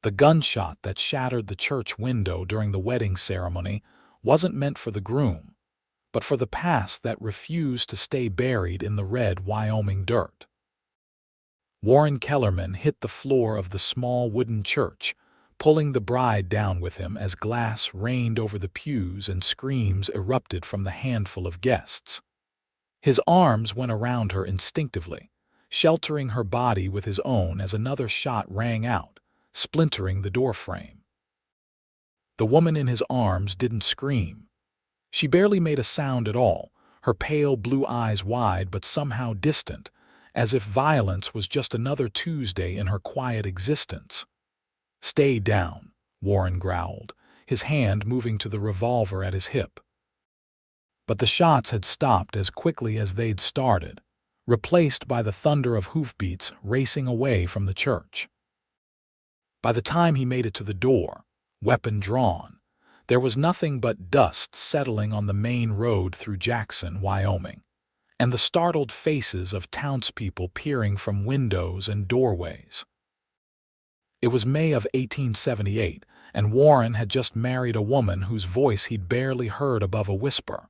The gunshot that shattered the church window during the wedding ceremony wasn't meant for the groom, but for the past that refused to stay buried in the red Wyoming dirt. Warren Kellerman hit the floor of the small wooden church, pulling the bride down with him as glass rained over the pews and screams erupted from the handful of guests. His arms went around her instinctively, sheltering her body with his own as another shot rang out, splintering the doorframe. The woman in his arms didn't scream. She barely made a sound at all, her pale blue eyes wide but somehow distant, as if violence was just another Tuesday in her quiet existence. "Stay down," Warren growled, his hand moving to the revolver at his hip. But the shots had stopped as quickly as they'd started, replaced by the thunder of hoofbeats racing away from the church. By the time he made it to the door, weapon drawn, there was nothing but dust settling on the main road through Jackson, Wyoming, and the startled faces of townspeople peering from windows and doorways. It was May of 1878, and Warren had just married a woman whose voice he'd barely heard above a whisper.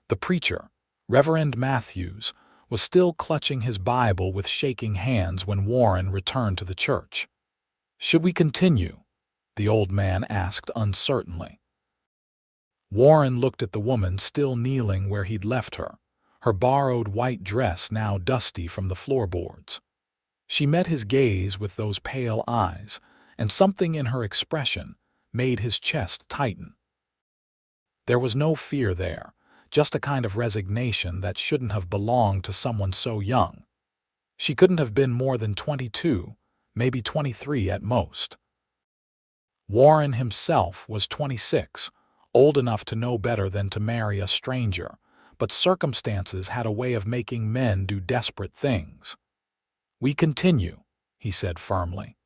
The preacher, Reverend Matthews, was still clutching his Bible with shaking hands when Warren returned to the church. "Should we continue?" the old man asked uncertainly. Warren looked at the woman still kneeling where he'd left her, her borrowed white dress now dusty from the floorboards. She met his gaze with those pale eyes, and something in her expression made his chest tighten. There was no fear there, just a kind of resignation that shouldn't have belonged to someone so young. She couldn't have been more than 22, maybe 23 at most. Warren himself was 26, old enough to know better than to marry a stranger, but circumstances had a way of making men do desperate things. "We continue," he said firmly.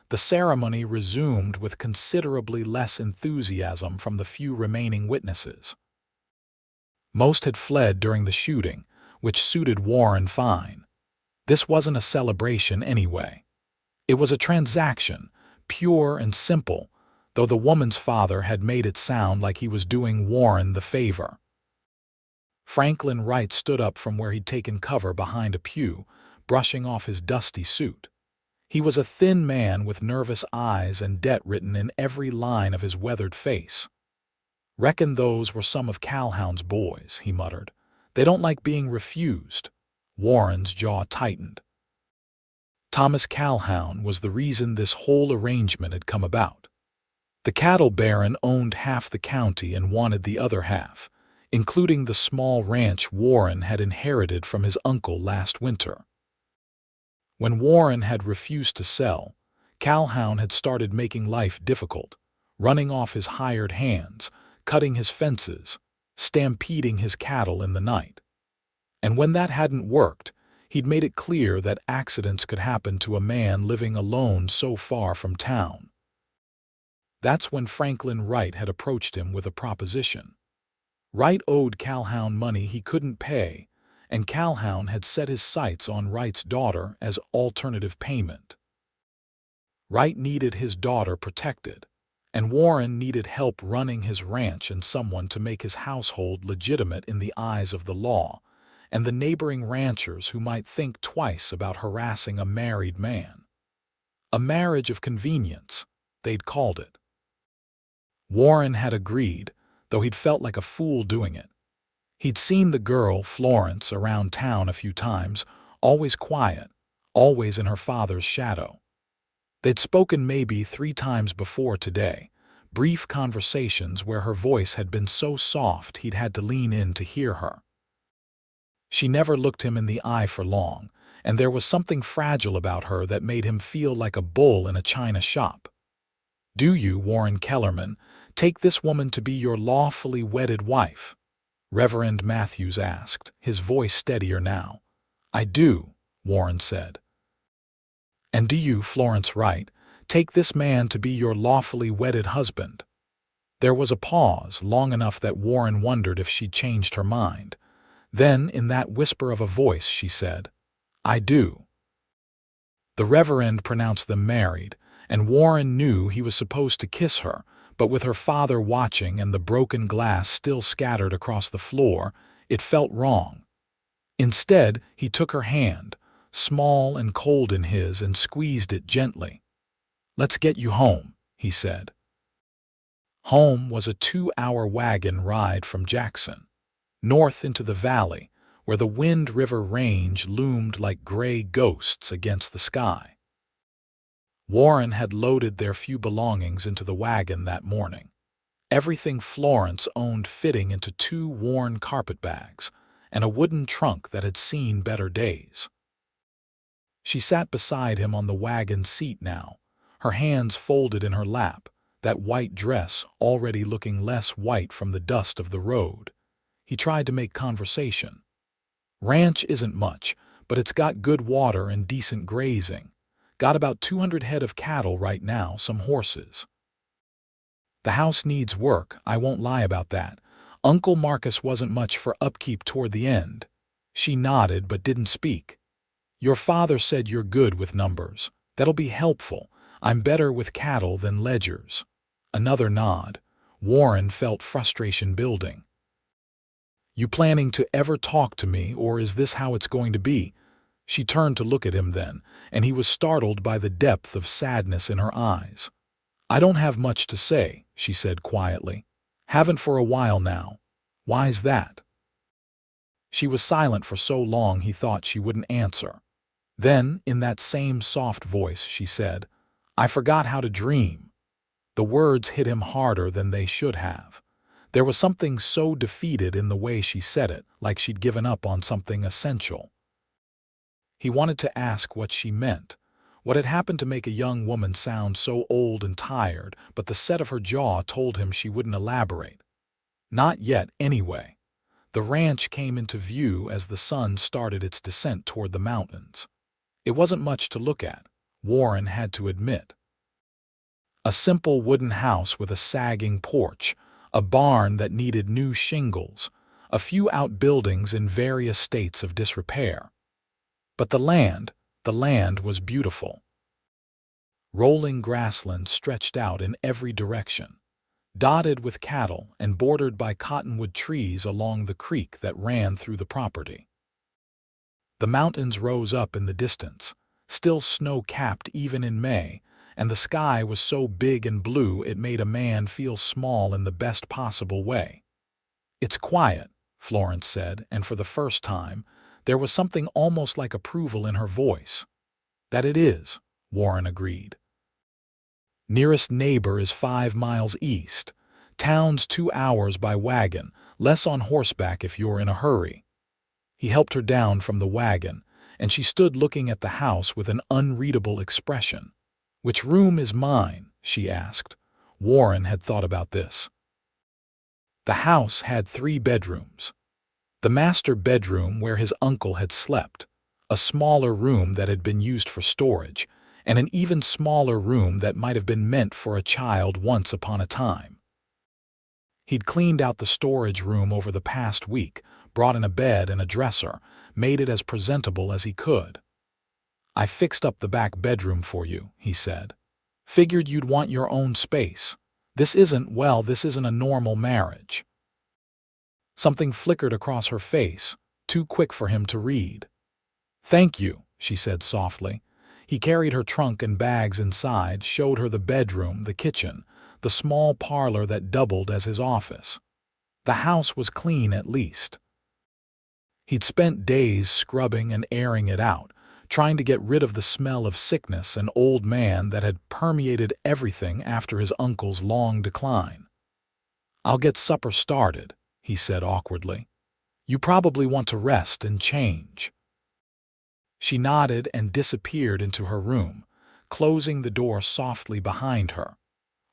The ceremony resumed with considerably less enthusiasm from the few remaining witnesses. Most had fled during the shooting, which suited Warren fine. This wasn't a celebration anyway. It was a transaction, pure and simple, though the woman's father had made it sound like he was doing Warren the favor. Franklin Wright stood up from where he'd taken cover behind a pew, brushing off his dusty suit. He was a thin man with nervous eyes and debt written in every line of his weathered face. "Reckon those were some of Calhoun's boys," he muttered. "They don't like being refused." Warren's jaw tightened. Thomas Calhoun was the reason this whole arrangement had come about. The cattle baron owned half the county and wanted the other half, including the small ranch Warren had inherited from his uncle last winter. When Warren had refused to sell, Calhoun had started making life difficult, running off his hired hands, cutting his fences, stampeding his cattle in the night. And when that hadn't worked, he'd made it clear that accidents could happen to a man living alone so far from town. That's when Franklin Wright had approached him with a proposition. Wright owed Calhoun money he couldn't pay, and Calhoun had set his sights on Wright's daughter as alternative payment. Wright needed his daughter protected, and Warren needed help running his ranch and someone to make his household legitimate in the eyes of the law, and the neighboring ranchers who might think twice about harassing a married man. A marriage of convenience, they'd called it. Warren had agreed, though he'd felt like a fool doing it. He'd seen the girl, Florence, around town a few times, always quiet, always in her father's shadow. They'd spoken maybe 3 times before today, brief conversations where her voice had been so soft he'd had to lean in to hear her. She never looked him in the eye for long, and there was something fragile about her that made him feel like a bull in a china shop. "Do you, Warren Kellerman, take this woman to be your lawfully wedded wife?" Reverend Matthews asked, his voice steadier now. "I do," Warren said. "And do you, Florence Wright, take this man to be your lawfully wedded husband?" There was a pause, long enough that Warren wondered if she'd changed her mind. Then, in that whisper of a voice, she said, "I do." The Reverend pronounced them married, and Warren knew he was supposed to kiss her, but with her father watching and the broken glass still scattered across the floor, it felt wrong. Instead, he took her hand, small and cold in his, and squeezed it gently. "Let's get you home," he said. Home was a 2-hour wagon ride from Jackson, north into the valley, where the Wind River Range loomed like gray ghosts against the sky. Warren had loaded their few belongings into the wagon that morning, everything Florence owned fitting into 2 worn carpetbags and a wooden trunk that had seen better days. She sat beside him on the wagon seat now, her hands folded in her lap, that white dress already looking less white from the dust of the road. He tried to make conversation. "Ranch isn't much, but it's got good water and decent grazing. Got about 200 head of cattle right now, some horses. The house needs work, I won't lie about that. Uncle Marcus wasn't much for upkeep toward the end." She nodded but didn't speak. "Your father said you're good with numbers. That'll be helpful. I'm better with cattle than ledgers." Another nod. Warren felt frustration building. "You planning to ever talk to me, or is this how it's going to be?" She turned to look at him then, and he was startled by the depth of sadness in her eyes. "I don't have much to say," she said quietly. "Haven't for a while now. Why's that?" She was silent for so long he thought she wouldn't answer. Then, in that same soft voice, she said, "I forgot how to dream." The words hit him harder than they should have. There was something so defeated in the way she said it, like she'd given up on something essential. He wanted to ask what she meant, what had happened to make a young woman sound so old and tired, but the set of her jaw told him she wouldn't elaborate. Not yet, anyway. The ranch came into view as the sun started its descent toward the mountains. It wasn't much to look at, Warren had to admit. A simple wooden house with a sagging porch, a barn that needed new shingles, a few outbuildings in various states of disrepair. But the land was beautiful. Rolling grassland stretched out in every direction, dotted with cattle and bordered by cottonwood trees along the creek that ran through the property. The mountains rose up in the distance, still snow-capped even in May, and the sky was so big and blue it made a man feel small in the best possible way. "It's quiet," Florence said, and for the first time, there was something almost like approval in her voice. "That it is," Warren agreed. "Nearest neighbor is 5 miles east. Town's 2 hours by wagon, less on horseback if you're in a hurry." He helped her down from the wagon, and she stood looking at the house with an unreadable expression. "Which room is mine?" she asked. Warren had thought about this. The house had 3 bedrooms. The master bedroom where his uncle had slept, a smaller room that had been used for storage, and an even smaller room that might have been meant for a child once upon a time. He'd cleaned out the storage room over the past week, brought in a bed and a dresser, made it as presentable as he could. "I fixed up the back bedroom for you," he said. "Figured you'd want your own space. This isn't a normal marriage." Something flickered across her face, too quick for him to read. "Thank you," she said softly. He carried her trunk and bags inside, showed her the bedroom, the kitchen, the small parlor that doubled as his office. The house was clean at least. He'd spent days scrubbing and airing it out, trying to get rid of the smell of sickness and old man that had permeated everything after his uncle's long decline. "I'll get supper started," he said awkwardly. "You probably want to rest and change." She nodded and disappeared into her room, closing the door softly behind her.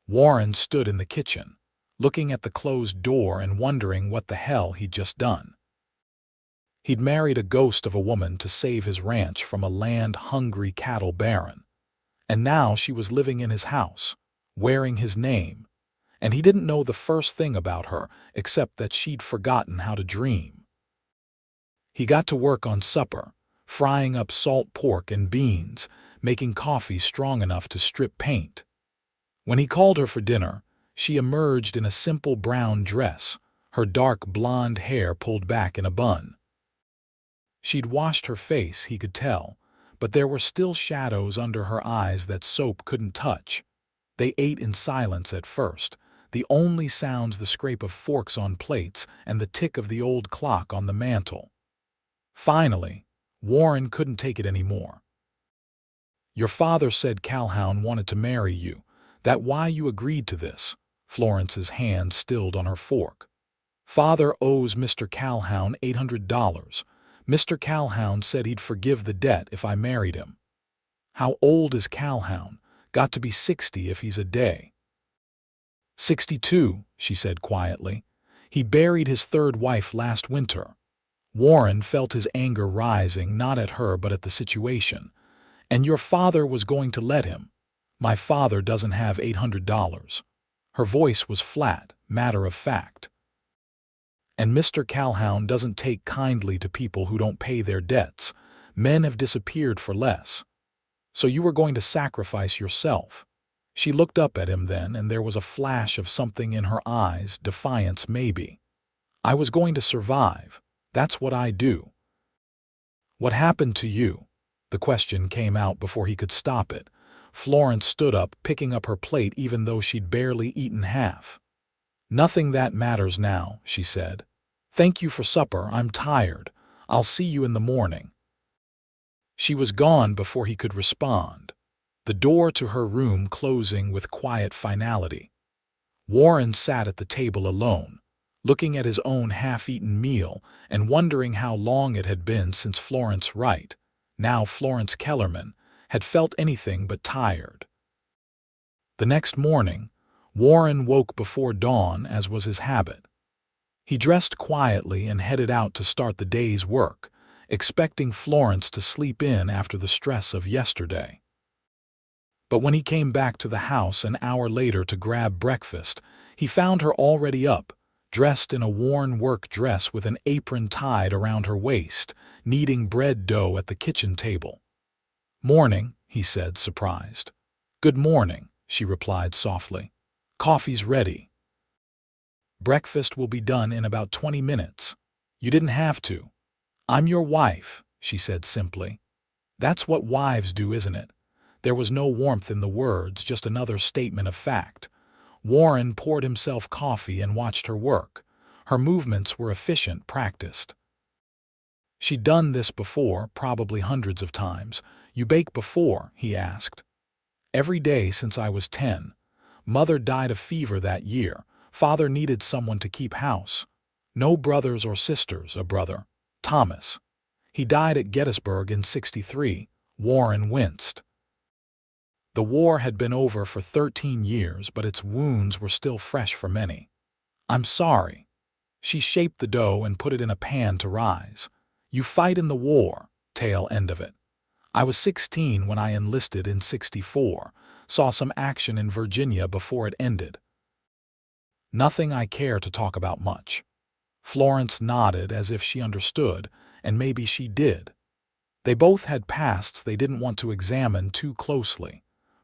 Warren stood in the kitchen, looking at the closed door and wondering what the hell he'd just done. He'd married a ghost of a woman to save his ranch from a land-hungry cattle baron. And now she was living in his house, wearing his name, and he didn't know the first thing about her except that she'd forgotten how to dream. He got to work on supper, frying up salt pork and beans, making coffee strong enough to strip paint. When he called her for dinner, she emerged in a simple brown dress, her dark blonde hair pulled back in a bun. She'd washed her face, he could tell, but there were still shadows under her eyes that soap couldn't touch. They ate in silence at first, the only sounds the scrape of forks on plates and the tick of the old clock on the mantel. Finally, Warren couldn't take it anymore. "Your father said Calhoun wanted to marry you. That why you agreed to this?" Florence's hand stilled on her fork. "Father owes Mr. Calhoun $800. Mr. Calhoun said he'd forgive the debt if I married him." "How old is Calhoun? Got to be 60 if he's a day." "62, she said quietly. "He buried his third wife last winter." Warren felt his anger rising, not at her but at the situation. "And your father was going to let him?" "My father doesn't have $800. Her voice was flat, matter of fact. "And Mr. Calhoun doesn't take kindly to people who don't pay their debts. Men have disappeared for less. So you were going to sacrifice yourself." She looked up at him then, and there was a flash of something in her eyes, defiance maybe. "I was going to survive. That's what I do." "What happened to you?" The question came out before he could stop it. Florence stood up, picking up her plate even though she'd barely eaten half. "Nothing that matters now," she said. "Thank you for supper. I'm tired. I'll see you in the morning." She was gone before he could respond, the door to her room closing with quiet finality. Warren sat at the table alone, looking at his own half-eaten meal and wondering how long it had been since Florence Wright, now Florence Kellerman, had felt anything but tired. The next morning, Warren woke before dawn, as was his habit. He dressed quietly and headed out to start the day's work, expecting Florence to sleep in after the stress of yesterday. But when he came back to the house an hour later to grab breakfast, he found her already up, dressed in a worn work dress with an apron tied around her waist, kneading bread dough at the kitchen table. "Morning," he said, surprised. "Good morning," she replied softly. "Coffee's ready." "Breakfast will be done in about 20 minutes. You didn't have to." "I'm your wife," she said simply. "That's what wives do, isn't it?" There was no warmth in the words, just another statement of fact. Warren poured himself coffee and watched her work. Her movements were efficient, practiced. She'd done this before, probably hundreds of times. "You bake before?" he asked. "Every day since I was 10. Mother died of fever that year. Father needed someone to keep house. No brothers or sisters, a brother. Thomas. He died at Gettysburg in '63. Warren winced. The war had been over for 13 years, but its wounds were still fresh for many. "I'm sorry." She shaped the dough and put it in a pan to rise. "You fight in the war," tail end of it. "I was 16 when I enlisted in '64. Saw some action in Virginia before it ended." "Nothing I care to talk about much." Florence nodded as if she understood, and maybe she did. They both had pasts they didn't want to examine too closely.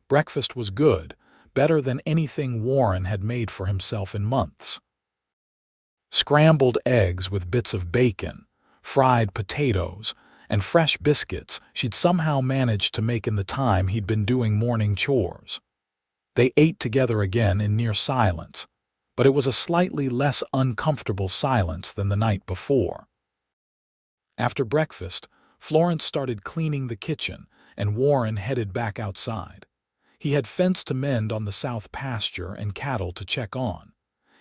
Breakfast was good, better than anything Warren had made for himself in months. Scrambled eggs with bits of bacon, fried potatoes, and fresh biscuits she'd somehow managed to make in the time he'd been doing morning chores. They ate together again in near silence, but it was a slightly less uncomfortable silence than the night before. After breakfast, Florence started cleaning the kitchen, and Warren headed back outside. He had fence to mend on the south pasture and cattle to check on.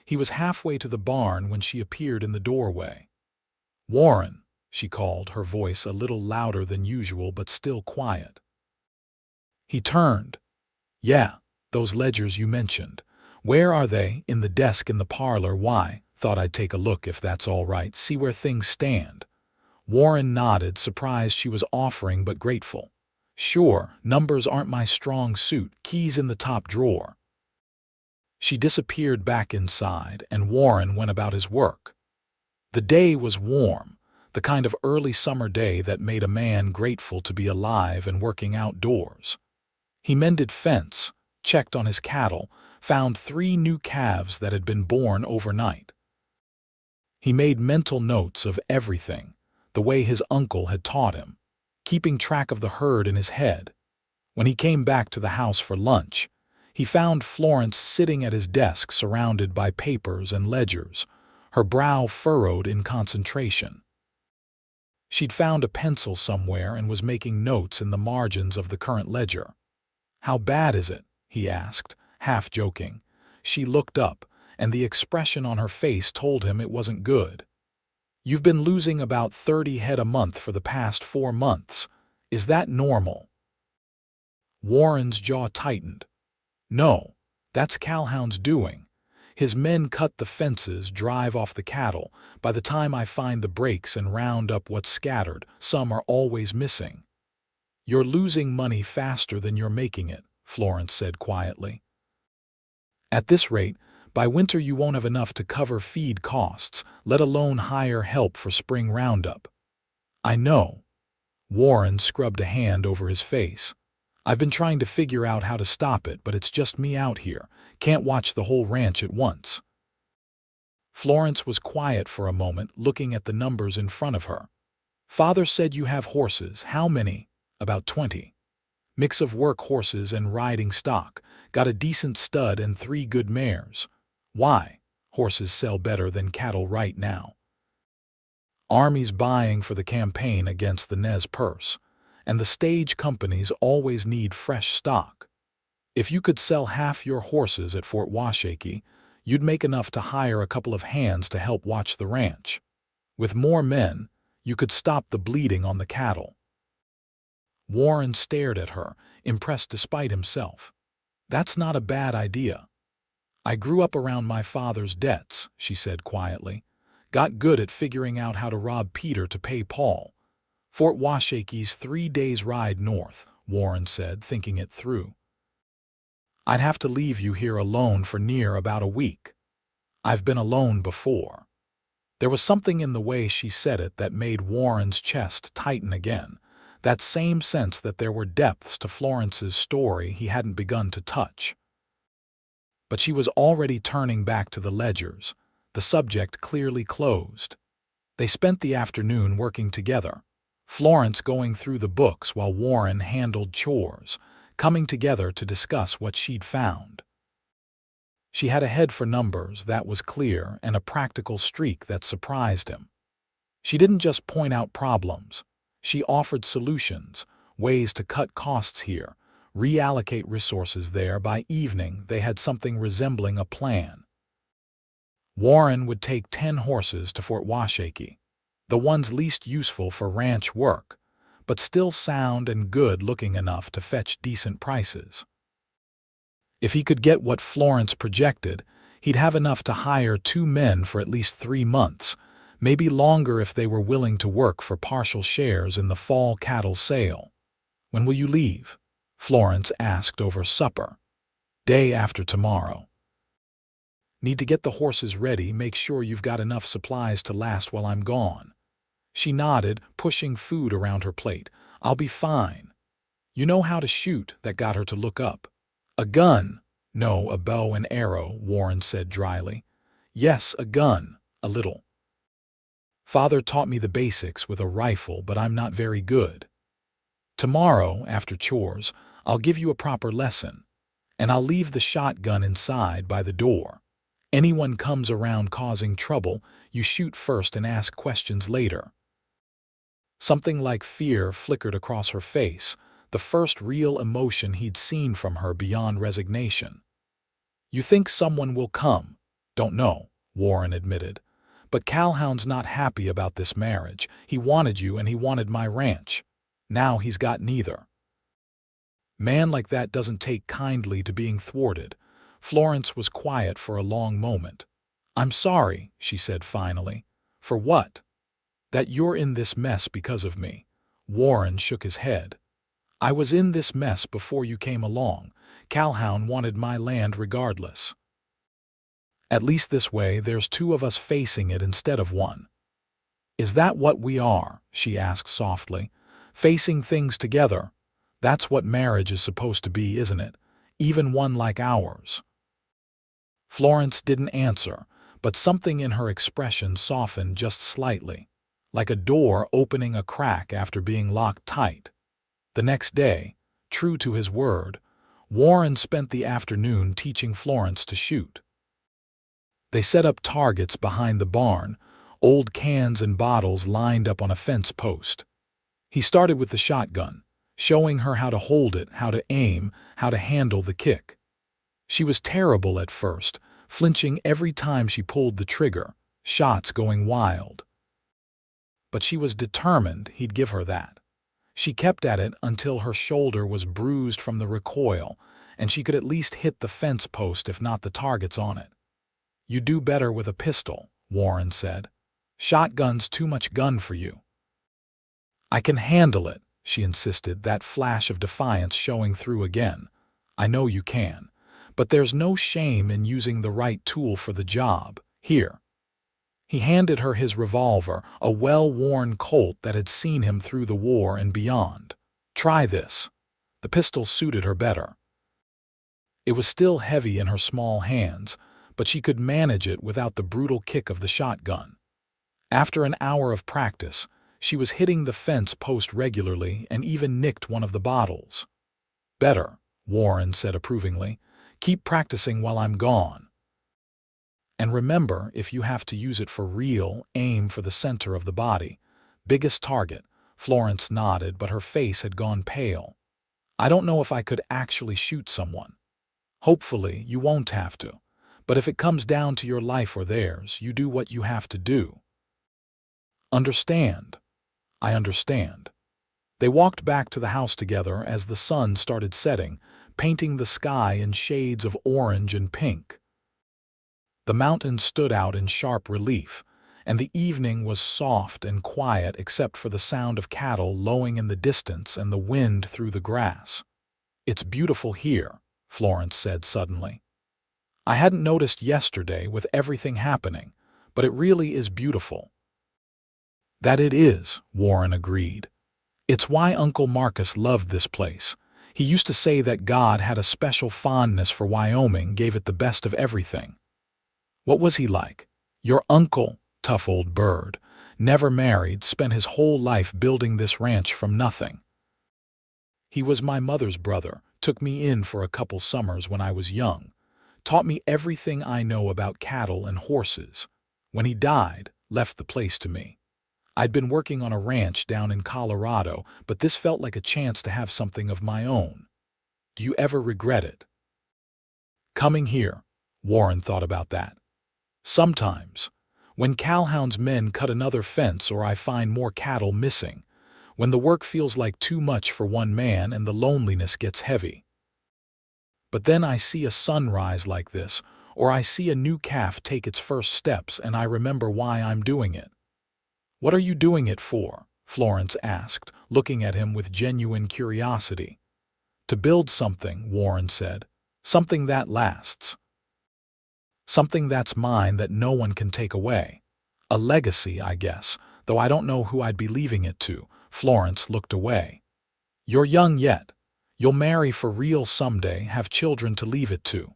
He was halfway to the barn when she appeared in the doorway. "Warren," she called, her voice a little louder than usual but still quiet. He turned. "Yeah, those ledgers you mentioned. Where are they?" "In the desk in the parlor. Why?" "Thought I'd take a look if that's all right, see where things stand." Warren nodded, surprised she was offering but grateful. "Sure, numbers aren't my strong suit. Keys in the top drawer." She disappeared back inside, and Warren went about his work. The day was warm. the kind of early summer day that made a man grateful to be alive and working outdoors. He mended fence, checked on his cattle, found 3 new calves that had been born overnight. He made mental notes of everything, the way his uncle had taught him, keeping track of the herd in his head. When he came back to the house for lunch, he found Florence sitting at his desk surrounded by papers and ledgers, her brow furrowed in concentration. She'd found a pencil somewhere and was making notes in the margins of the current ledger. "How bad is it?" he asked, half joking. She looked up, and the expression on her face told him it wasn't good. "You've been losing about 30 head a month for the past 4 months. Is that normal?" Warren's jaw tightened. "No, that's Calhoun's doing. His men cut the fences, drive off the cattle. By the time I find the breaks and round up what's scattered, some are always missing." "You're losing money faster than you're making it," Florence said quietly. "At this rate, by winter you won't have enough to cover feed costs, let alone hire help for spring roundup." "I know." Warren scrubbed a hand over his face. "I've been trying to figure out how to stop it, but it's just me out here. Can't watch the whole ranch at once." Florence was quiet for a moment, looking at the numbers in front of her. "Father said you have horses. How many?" "About 20. Mix of work horses and riding stock. Got a decent stud and 3 good mares." "Why?" "Horses sell better than cattle right now. Army's buying for the campaign against the Nez Perce, and the stage companies always need fresh stock. If you could sell half your horses at Fort Washakie, you'd make enough to hire a couple of hands to help watch the ranch. With more men, you could stop the bleeding on the cattle." Warren stared at her, impressed despite himself. "That's not a bad idea." "I grew up around my father's debts," she said quietly. "Got good at figuring out how to rob Peter to pay Paul." "Fort Washakie's 3 days' ride north," Warren said, thinking it through. "I'd have to leave you here alone for near about a week. I've been alone before." There was something in the way she said it that made Warren's chest tighten again, that same sense that there were depths to Florence's story he hadn't begun to touch. But she was already turning back to the ledgers, the subject clearly closed. They spent the afternoon working together, Florence going through the books while Warren handled chores, coming together to discuss what she'd found. She had a head for numbers, that was clear, and a practical streak that surprised him. She didn't just point out problems. She offered solutions, ways to cut costs here, reallocate resources there. By evening, they had something resembling a plan. Warren would take 10 horses to Fort Washakie, the ones least useful for ranch work, but still sound and good-looking enough to fetch decent prices. If he could get what Florence projected, he'd have enough to hire 2 men for at least 3 months, maybe longer if they were willing to work for partial shares in the fall cattle sale. "When will you leave?" Florence asked over supper. "Day after tomorrow." "Need to get the horses ready, make sure you've got enough supplies to last while I'm gone." She nodded, pushing food around her plate. "I'll be fine." "You know how to shoot?" That got her to look up. "A gun?" "No, a bow and arrow," Warren said dryly. "Yes, a gun, a little. Father taught me the basics with a rifle, but I'm not very good. Tomorrow, after chores, I'll give you a proper lesson, and I'll leave the shotgun inside by the door. Anyone comes around causing trouble, you shoot first and ask questions later." Something like fear flickered across her face, the first real emotion he'd seen from her beyond resignation. "You think someone will come?" "Don't know," Warren admitted. "But Calhoun's not happy about this marriage. He wanted you and he wanted my ranch. Now he's got neither. Man like that doesn't take kindly to being thwarted." Florence was quiet for a long moment. "I'm sorry," she said finally. "For what?" "That you're in this mess because of me." Warren shook his head. "I was in this mess before you came along. Calhoun wanted my land regardless. At least this way there's 2 of us facing it instead of 1. "Is that what we are?" she asked softly. "Facing things together? That's what marriage is supposed to be, isn't it? Even one like ours." Florence didn't answer, but something in her expression softened just slightly, like a door opening a crack after being locked tight. The next day, true to his word, Warren spent the afternoon teaching Florence to shoot. They set up targets behind the barn, old cans and bottles lined up on a fence post. He started with the shotgun, showing her how to hold it, how to aim, how to handle the kick. She was terrible at first, flinching every time she pulled the trigger, shots going wild. But she was determined he'd give her that. She kept at it until her shoulder was bruised from the recoil, and she could at least hit the fence post if not the targets on it. "You do better with a pistol," Warren said. "Shotgun's too much gun for you." "I can handle it," she insisted, that flash of defiance showing through again. "I know you can. But there's no shame in using the right tool for the job. Here." He handed her his revolver, a well-worn Colt that had seen him through the war and beyond. "Try this." The pistol suited her better. It was still heavy in her small hands, but she could manage it without the brutal kick of the shotgun. After an hour of practice, she was hitting the fence post regularly and even nicked one of the bottles. "Better," Warren said approvingly. "Keep practicing while I'm gone. And remember, if you have to use it for real, aim for the center of the body. Biggest target." Florence nodded, but her face had gone pale. "I don't know if I could actually shoot someone." "Hopefully, you won't have to. But if it comes down to your life or theirs, you do what you have to do." "Understand." "I understand." They walked back to the house together as the sun started setting, painting the sky in shades of orange and pink. The mountains stood out in sharp relief, and the evening was soft and quiet except for the sound of cattle lowing in the distance and the wind through the grass. "It's beautiful here," Florence said suddenly. "I hadn't noticed yesterday with everything happening, but it really is beautiful." "That it is," Warren agreed. "It's why Uncle Marcus loved this place. He used to say that God had a special fondness for Wyoming, gave it the best of everything." "What was he like?" "Your uncle, tough old bird, never married, spent his whole life building this ranch from nothing. He was my mother's brother, took me in for a couple summers when I was young, taught me everything I know about cattle and horses. When he died, left the place to me. I'd been working on a ranch down in Colorado, but this felt like a chance to have something of my own." "Do you ever regret it?" "Coming here?" Warren thought about that. "Sometimes. When Calhoun's men cut another fence or I find more cattle missing. When the work feels like too much for one man and the loneliness gets heavy. But then I see a sunrise like this, or I see a new calf take its first steps and I remember why I'm doing it." "What are you doing it for?" Florence asked, looking at him with genuine curiosity. "To build something," Warren said. "Something that lasts. Something that's mine that no one can take away. A legacy, I guess, though I don't know who I'd be leaving it to." Florence looked away. "You're young yet. You'll marry for real someday, have children to leave it to."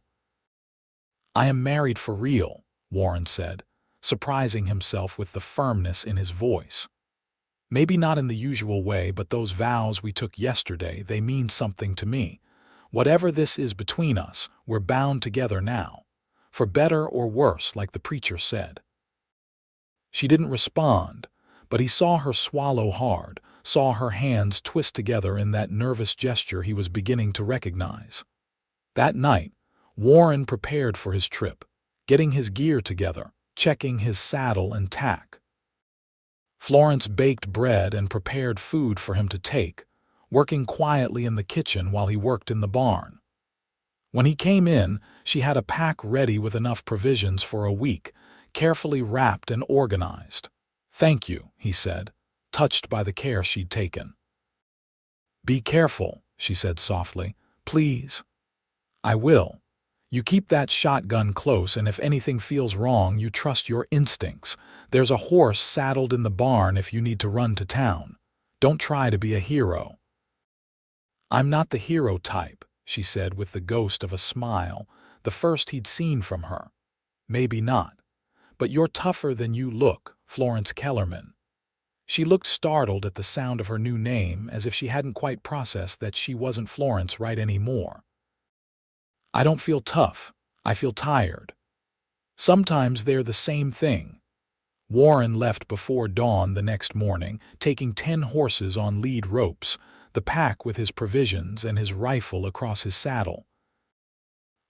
"I am married for real," Warren said, surprising himself with the firmness in his voice. "Maybe not in the usual way, but those vows we took yesterday, they mean something to me. Whatever this is between us, we're bound together now. For better or worse, like the preacher said." She didn't respond, but he saw her swallow hard, saw her hands twist together in that nervous gesture he was beginning to recognize. That night, Warren prepared for his trip, getting his gear together, checking his saddle and tack. Florence baked bread and prepared food for him to take, working quietly in the kitchen while he worked in the barn. When he came in, she had a pack ready with enough provisions for a week, carefully wrapped and organized. "Thank you," he said, touched by the care she'd taken. "Be careful," she said softly. "Please." "I will. You keep that shotgun close, and if anything feels wrong, you trust your instincts. There's a horse saddled in the barn if you need to run to town. Don't try to be a hero." "I'm not the hero type," she said with the ghost of a smile, the first he'd seen from her. "Maybe not. But you're tougher than you look, Florence Kellerman." She looked startled at the sound of her new name, as if she hadn't quite processed that she wasn't Florence Wright anymore. "I don't feel tough. I feel tired." "Sometimes they're the same thing." Warren left before dawn the next morning, taking 10 horses on lead ropes, the pack with his provisions and his rifle across his saddle.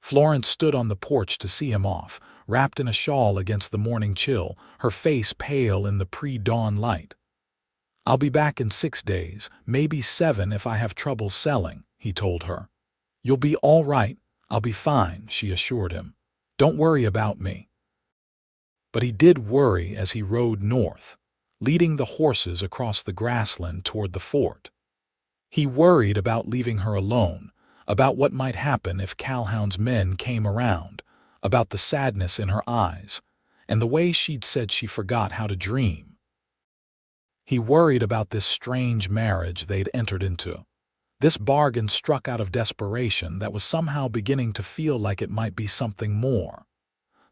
Florence stood on the porch to see him off, wrapped in a shawl against the morning chill, her face pale in the pre-dawn light. "I'll be back in 6 days, maybe 7 if I have trouble selling," he told her. "You'll be all right. I'll be fine," she assured him. "Don't worry about me." But he did worry as he rode north, leading the horses across the grassland toward the fort. He worried about leaving her alone, about what might happen if Calhoun's men came around, about the sadness in her eyes, and the way she'd said she forgot how to dream. He worried about this strange marriage they'd entered into, this bargain struck out of desperation that was somehow beginning to feel like it might be something more.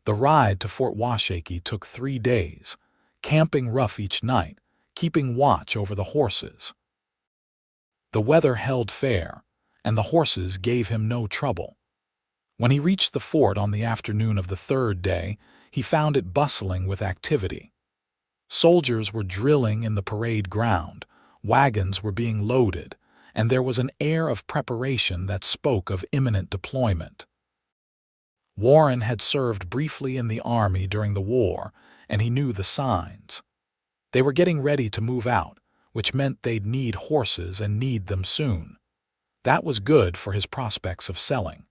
The ride to Fort Washakie took 3 days, camping rough each night, keeping watch over the horses. The weather held fair, and the horses gave him no trouble. When he reached the fort on the afternoon of the 3rd day, he found it bustling with activity. Soldiers were drilling in the parade ground, wagons were being loaded, and there was an air of preparation that spoke of imminent deployment. Warren had served briefly in the army during the war, and he knew the signs. They were getting ready to move out, which meant they'd need horses and need them soon. That was good for his prospects of selling.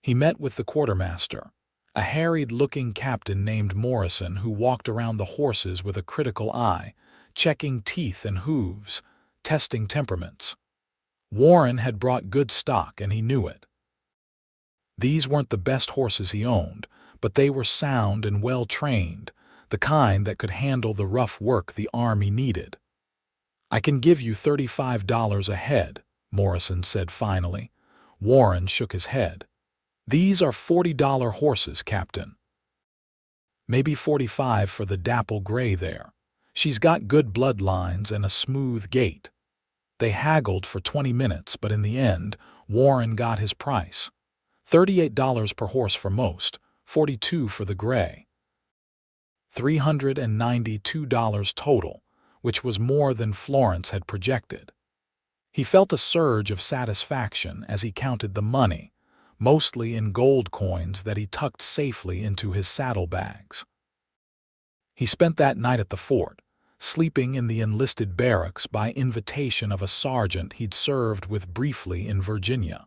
He met with the quartermaster, a harried-looking captain named Morrison who walked around the horses with a critical eye, checking teeth and hooves, testing temperaments. Warren had brought good stock, and he knew it. These weren't the best horses he owned, but they were sound and well-trained, the kind that could handle the rough work the Army needed. "I can give you $35 a head," Morrison said finally. Warren shook his head. "These are $40 horses, Captain." "Maybe 45 for the dapple gray there. She's got good bloodlines and a smooth gait." They haggled for 20 minutes, but in the end, Warren got his price. $38 per horse for most, $42 for the gray. $392 total, which was more than Florence had projected. He felt a surge of satisfaction as he counted the money, mostly in gold coins that he tucked safely into his saddlebags. He spent that night at the fort, sleeping in the enlisted barracks by invitation of a sergeant he'd served with briefly in Virginia.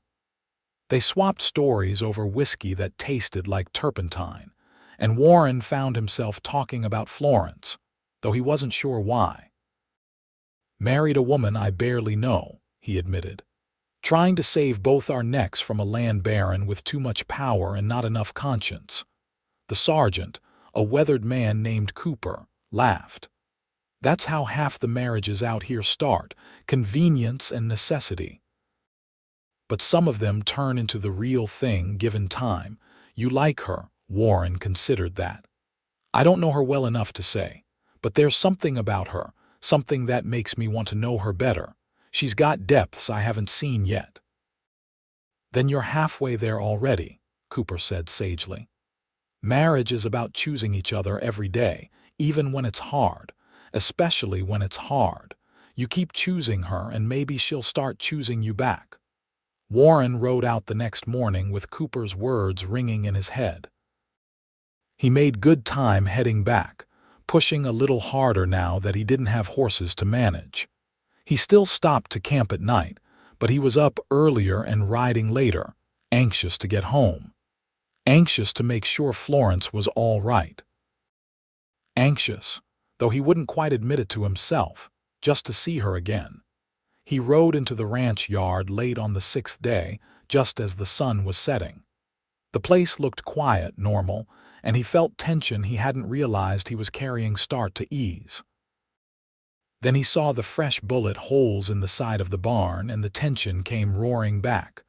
They swapped stories over whiskey that tasted like turpentine, and Warren found himself talking about Florence, though he wasn't sure why. "Married a woman I barely know," he admitted. "Trying to save both our necks from a land baron with too much power and not enough conscience." The sergeant, a weathered man named Cooper, laughed. "That's how half the marriages out here start, convenience and necessity. But some of them turn into the real thing given time. You like her," Warren considered that. "I don't know her well enough to say, but there's something about her, something that makes me want to know her better. She's got depths I haven't seen yet." "Then you're halfway there already," Cooper said sagely. "Marriage is about choosing each other every day, even when it's hard, especially when it's hard. You keep choosing her, and maybe she'll start choosing you back." Warren rode out the next morning with Cooper's words ringing in his head. He made good time heading back, pushing a little harder now that he didn't have horses to manage. He still stopped to camp at night, but he was up earlier and riding later, anxious to get home. Anxious to make sure Florence was all right. Anxious, though he wouldn't quite admit it to himself, just to see her again. He rode into the ranch yard late on the 6th day, just as the sun was setting. The place looked quiet, normal, and he felt tension he hadn't realized he was carrying start to ease. Then he saw the fresh bullet holes in the side of the barn, and the tension came roaring back.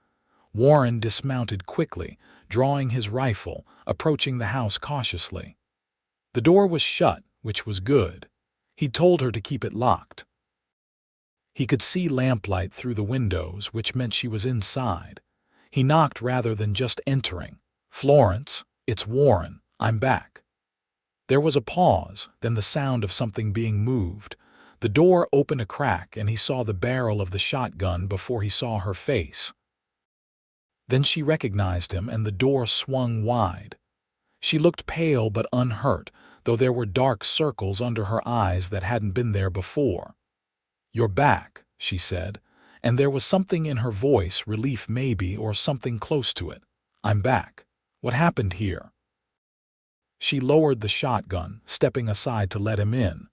Warren dismounted quickly, drawing his rifle, approaching the house cautiously. The door was shut, which was good. He'd told her to keep it locked. He could see lamplight through the windows, which meant she was inside. He knocked rather than just entering. "Florence, it's Warren. I'm back." There was a pause, then the sound of something being moved. The door opened a crack, and he saw the barrel of the shotgun before he saw her face. Then she recognized him, and the door swung wide. She looked pale but unhurt, though there were dark circles under her eyes that hadn't been there before. "You're back," she said, and there was something in her voice, relief maybe, or something close to it. "I'm back. What happened here?" She lowered the shotgun, stepping aside to let him in.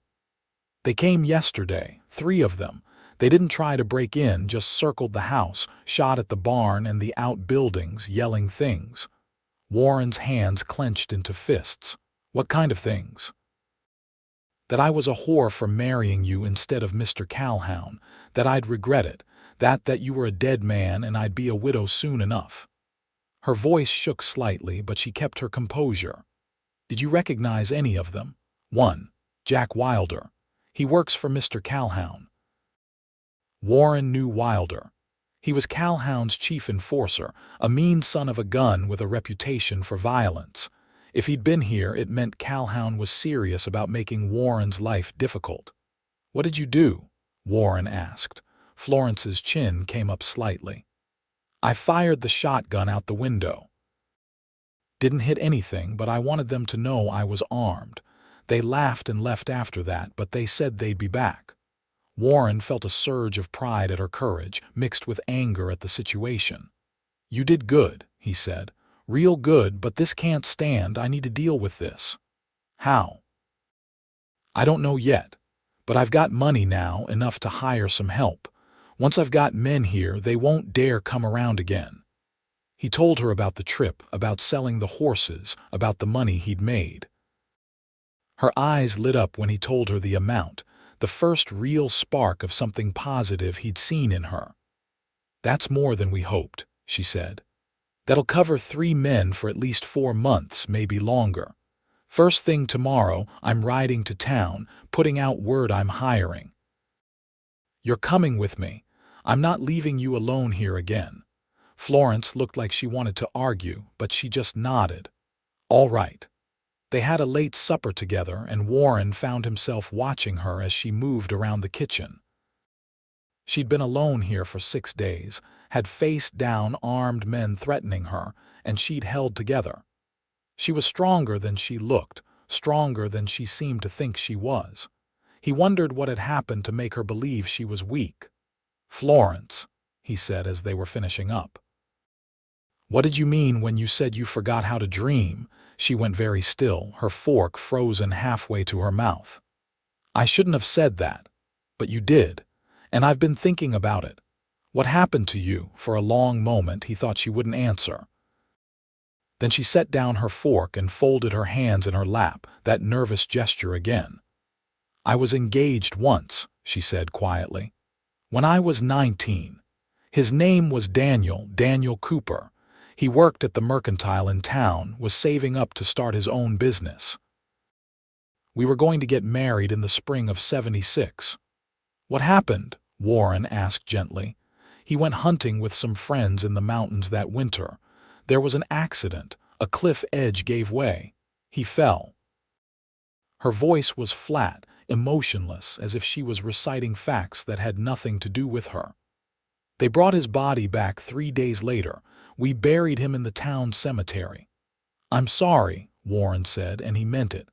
"They came yesterday, 3 of them. They didn't try to break in, just circled the house, shot at the barn and the outbuildings, yelling things." Warren's hands clenched into fists. "What kind of things?" "That I was a whore for marrying you instead of Mr. Calhoun, that I'd regret it, that you were a dead man and I'd be a widow soon enough." Her voice shook slightly, but she kept her composure. "Did you recognize any of them?" "One, Jack Wilder. He works for Mr. Calhoun." Warren knew Wilder. He was Calhoun's chief enforcer, a mean son of a gun with a reputation for violence. If he'd been here, it meant Calhoun was serious about making Warren's life difficult. "What did you do?" Warren asked. Florence's chin came up slightly. "I fired the shotgun out the window. Didn't hit anything, but I wanted them to know I was armed. They laughed and left after that, but they said they'd be back." Warren felt a surge of pride at her courage, mixed with anger at the situation. "You did good," he said. "Real good, but this can't stand. I need to deal with this." "How?" "I don't know yet, but I've got money now, enough to hire some help. Once I've got men here, they won't dare come around again." He told her about the trip, about selling the horses, about the money he'd made. Her eyes lit up when he told her the amount, the first real spark of something positive he'd seen in her. "That's more than we hoped," she said. "That'll cover 3 men for at least 4 months, maybe longer. First thing tomorrow, I'm riding to town, putting out word I'm hiring. You're coming with me. I'm not leaving you alone here again." Florence looked like she wanted to argue, but she just nodded. "All right." They had a late supper together, and Warren found himself watching her as she moved around the kitchen. She'd been alone here for 6 days, had faced down armed men threatening her, and she'd held together. She was stronger than she looked, stronger than she seemed to think she was. He wondered what had happened to make her believe she was weak. "Florence," he said as they were finishing up. "What did you mean when you said you forgot how to dream?" She went very still, her fork frozen halfway to her mouth. "I shouldn't have said that, but you did, and I've been thinking about it. What happened to you?" For a long moment he thought she wouldn't answer. Then she set down her fork and folded her hands in her lap, that nervous gesture again. "I was engaged once," she said quietly. "When I was 19. His name was Daniel Cooper. He worked at the mercantile in town, was saving up to start his own business. We were going to get married in the spring of '76. "What happened?" Warren asked gently. "He went hunting with some friends in the mountains that winter. There was an accident. A cliff edge gave way. He fell." Her voice was flat, emotionless, as if she was reciting facts that had nothing to do with her. "They brought his body back 3 days later. We buried him in the town cemetery." "I'm sorry," Warren said, and he meant it.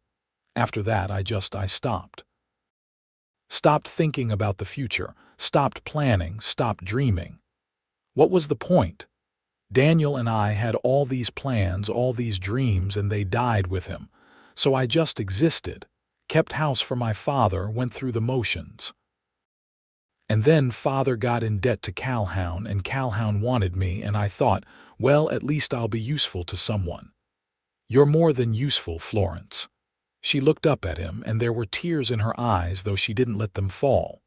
"After that, I stopped. Stopped thinking about the future, stopped planning, stopped dreaming. What was the point? Daniel and I had all these plans, all these dreams, and they died with him. So I just existed, kept house for my father, went through the motions." And then Father got in debt to Calhoun, and Calhoun wanted me, and I thought, well, at least I'll be useful to someone. You're more than useful, Florence. She looked up at him, and there were tears in her eyes, though she didn't let them fall.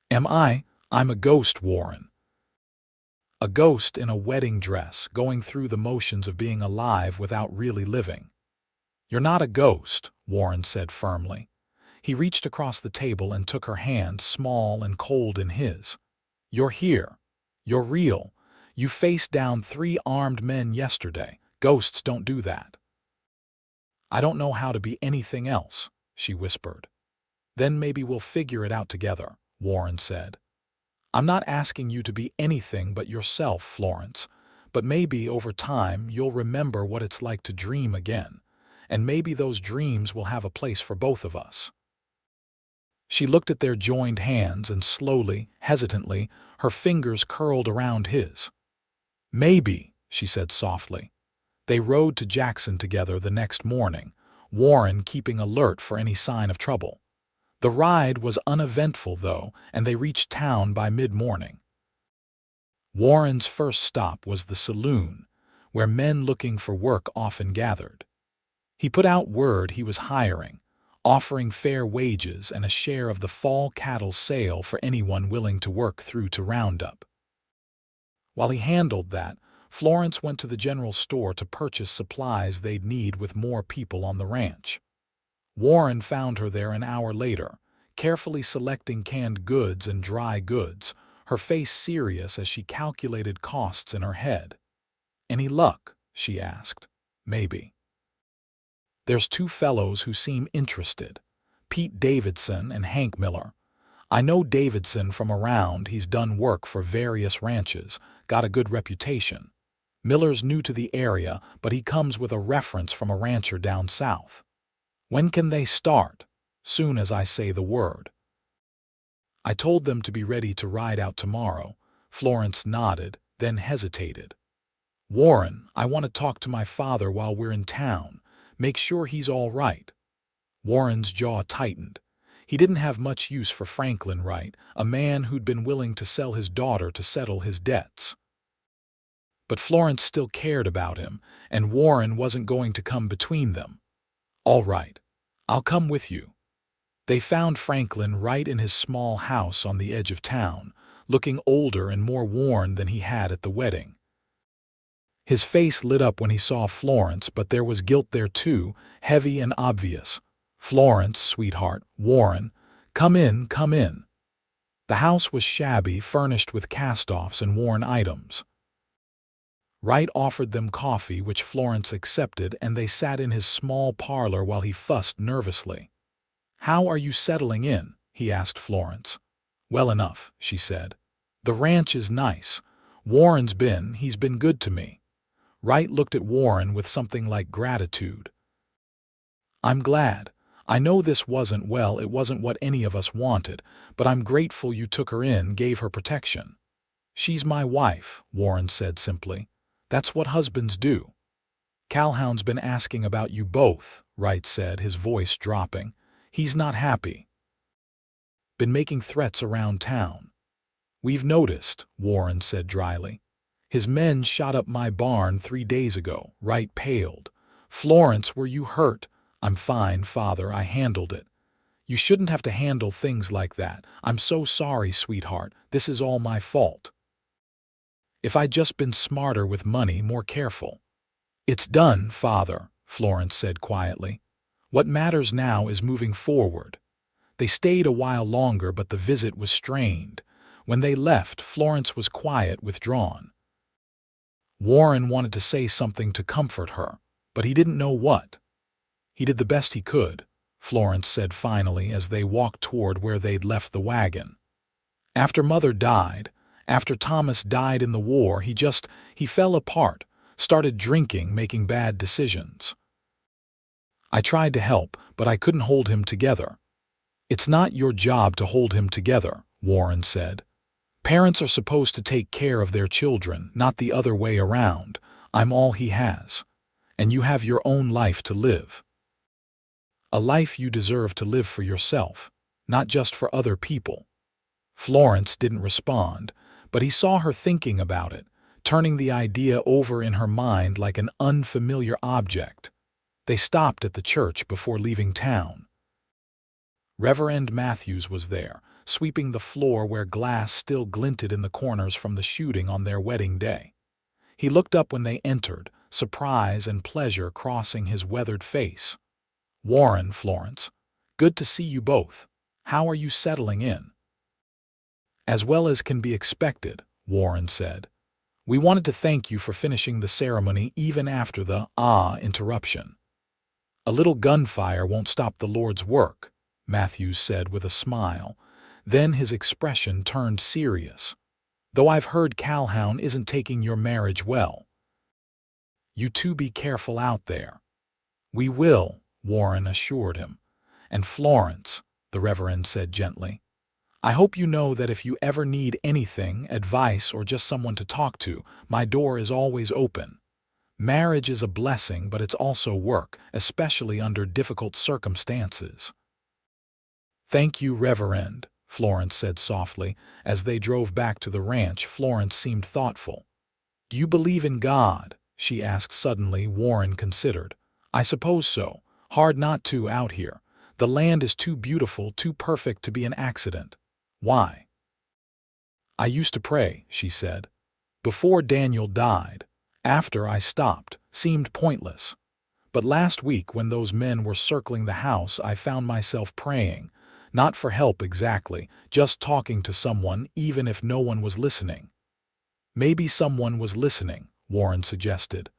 Am I? I'm a ghost, Warren. A ghost in a wedding dress, going through the motions of being alive without really living. You're not a ghost, Warren said firmly. He reached across the table and took her hand, small and cold, in his. You're here. You're real. You faced down 3 armed men yesterday. Ghosts don't do that. I don't know how to be anything else, she whispered. Then maybe we'll figure it out together, Warren said. I'm not asking you to be anything but yourself, Florence, but maybe over time you'll remember what it's like to dream again, and maybe those dreams will have a place for both of us. She looked at their joined hands, and slowly, hesitantly, her fingers curled around his. Maybe, she said softly. They rode to Jackson together the next morning, Warren keeping alert for any sign of trouble. The ride was uneventful, though, and they reached town by mid-morning. Warren's first stop was the saloon, where men looking for work often gathered. He put out word he was hiring, offering fair wages and a share of the fall cattle sale for anyone willing to work through to Roundup. While he handled that, Florence went to the general store to purchase supplies they'd need with more people on the ranch. Warren found her there an hour later, carefully selecting canned goods and dry goods, her face serious as she calculated costs in her head. Any luck? She asked. Maybe. There's 2 fellows who seem interested, Pete Davidson and Hank Miller. I know Davidson from around. He's done work for various ranches, got a good reputation. Miller's new to the area, but he comes with a reference from a rancher down south. When can they start? Soon as I say the word. I told them to be ready to ride out tomorrow. Florence nodded, then hesitated. Warren, I want to talk to my father while we're in town. Make sure he's all right. Warren's jaw tightened. He didn't have much use for Franklin Wright, a man who'd been willing to sell his daughter to settle his debts. But Florence still cared about him, and Warren wasn't going to come between them. All right, I'll come with you. They found Franklin right in his small house on the edge of town, looking older and more worn than he had at the wedding. His face lit up when he saw Florence, but there was guilt there too, heavy and obvious. Florence, sweetheart, Warren, come in, come in. The house was shabby, furnished with cast-offs and worn items. Wright offered them coffee, which Florence accepted, and they sat in his small parlor while he fussed nervously. How are you settling in? He asked Florence. Well enough, she said. The ranch is nice. He's been good to me. Wright looked at Warren with something like gratitude. I'm glad. I know it wasn't what any of us wanted, but I'm grateful you took her in, gave her protection. She's my wife, Warren said simply. That's what husbands do. Calhoun's been asking about you both, Wright said, his voice dropping. He's not happy. Been making threats around town. We've noticed, Warren said dryly. His men shot up my barn 3 days ago. Wright paled. Florence, were you hurt? I'm fine, Father, I handled it. You shouldn't have to handle things like that. I'm so sorry, sweetheart. This is all my fault. If I'd just been smarter with money, more careful. It's done, Father, Florence said quietly. What matters now is moving forward. They stayed a while longer, but the visit was strained. When they left, Florence was quiet, withdrawn. Warren wanted to say something to comfort her, but he didn't know what. He did the best he could, Florence said finally as they walked toward where they'd left the wagon. After Mother died, after Thomas died in the war, he fell apart, started drinking, making bad decisions. I tried to help, but I couldn't hold him together. It's not your job to hold him together, Warren said. Parents are supposed to take care of their children, not the other way around. I'm all he has. And you have your own life to live. A life you deserve to live for yourself, not just for other people. Florence didn't respond, but he saw her thinking about it, turning the idea over in her mind like an unfamiliar object. They stopped at the church before leaving town. Reverend Matthews was there, sweeping the floor where glass still glinted in the corners from the shooting on their wedding day. He looked up when they entered, surprise and pleasure crossing his weathered face. "Warren, Florence, good to see you both. How are you settling in?" "As well as can be expected," Warren said. "We wanted to thank you for finishing the ceremony even after the interruption." "A little gunfire won't stop the Lord's work," Matthews said with a smile. Then his expression turned serious. "Though I've heard Calhoun isn't taking your marriage well. You two be careful out there." "We will," Warren assured him. "And Florence," the Reverend said gently, "I hope you know that if you ever need anything, advice, or just someone to talk to, my door is always open. Marriage is a blessing, but it's also work, especially under difficult circumstances." "Thank you, Reverend," Florence said softly. As they drove back to the ranch, Florence seemed thoughtful. "Do you believe in God?" she asked suddenly. Warren considered. "I suppose so. Hard not to out here. The land is too beautiful, too perfect to be an accident." "Why?" "I used to pray," she said. "Before Daniel died. After I stopped, seemed pointless. But last week when those men were circling the house, I found myself praying. Not for help exactly, just talking to someone even if no one was listening." "Maybe someone was listening," Warren suggested.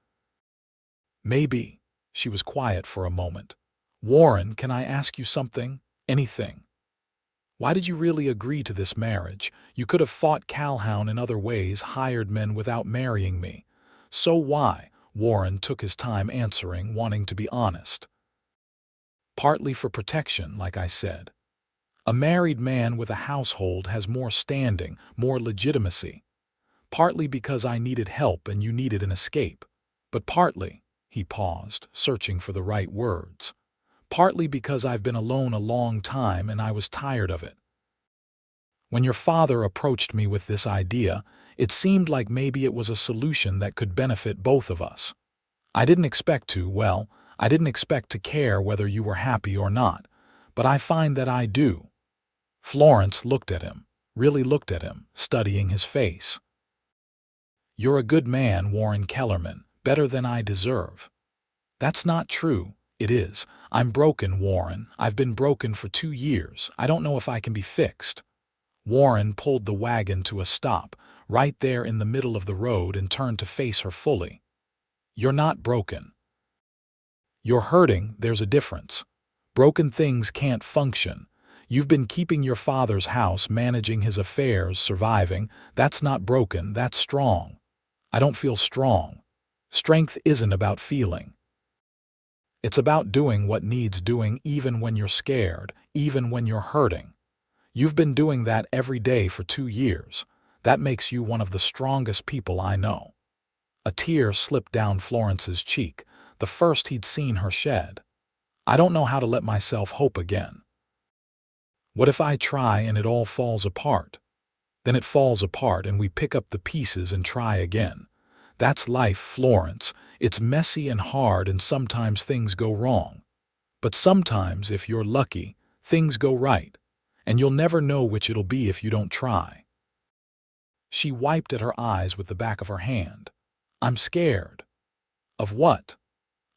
"Maybe." She was quiet for a moment. "Warren, can I ask you something? Anything? Why did you really agree to this marriage? You could have fought Calhoun in other ways, hired men without marrying me. So why?" Warren took his time answering, wanting to be honest. "Partly for protection, like I said. A married man with a household has more standing, more legitimacy. Partly because I needed help and you needed an escape. But partly," he paused, searching for the right words, "partly because I've been alone a long time and I was tired of it. When your father approached me with this idea, it seemed like maybe it was a solution that could benefit both of us. I didn't expect to care whether you were happy or not, but I find that I do." Florence looked at him, really looked at him, studying his face. "You're a good man, Warren Kellerman, better than I deserve." "That's not true." "It is. I'm broken, Warren. I've been broken for 2 years. I don't know if I can be fixed." Warren pulled the wagon to a stop, right there in the middle of the road, and turned to face her fully. "You're not broken. You're hurting. There's a difference. Broken things can't function. You've been keeping your father's house, managing his affairs, surviving. That's not broken, that's strong. I don't feel strong. Strength isn't about feeling. It's about doing what needs doing even when you're scared, even when you're hurting. You've been doing that every day for 2 years. That makes you one of the strongest people I know." A tear slipped down Florence's cheek, the first he'd seen her shed. "I don't know how to let myself hope again. What if I try and it all falls apart? Then it falls apart and we pick up the pieces and try again. That's life, Florence. It's messy and hard and sometimes things go wrong. But sometimes, if you're lucky, things go right. And you'll never know which it'll be if you don't try." She wiped at her eyes with the back of her hand. "I'm scared." "Of what?"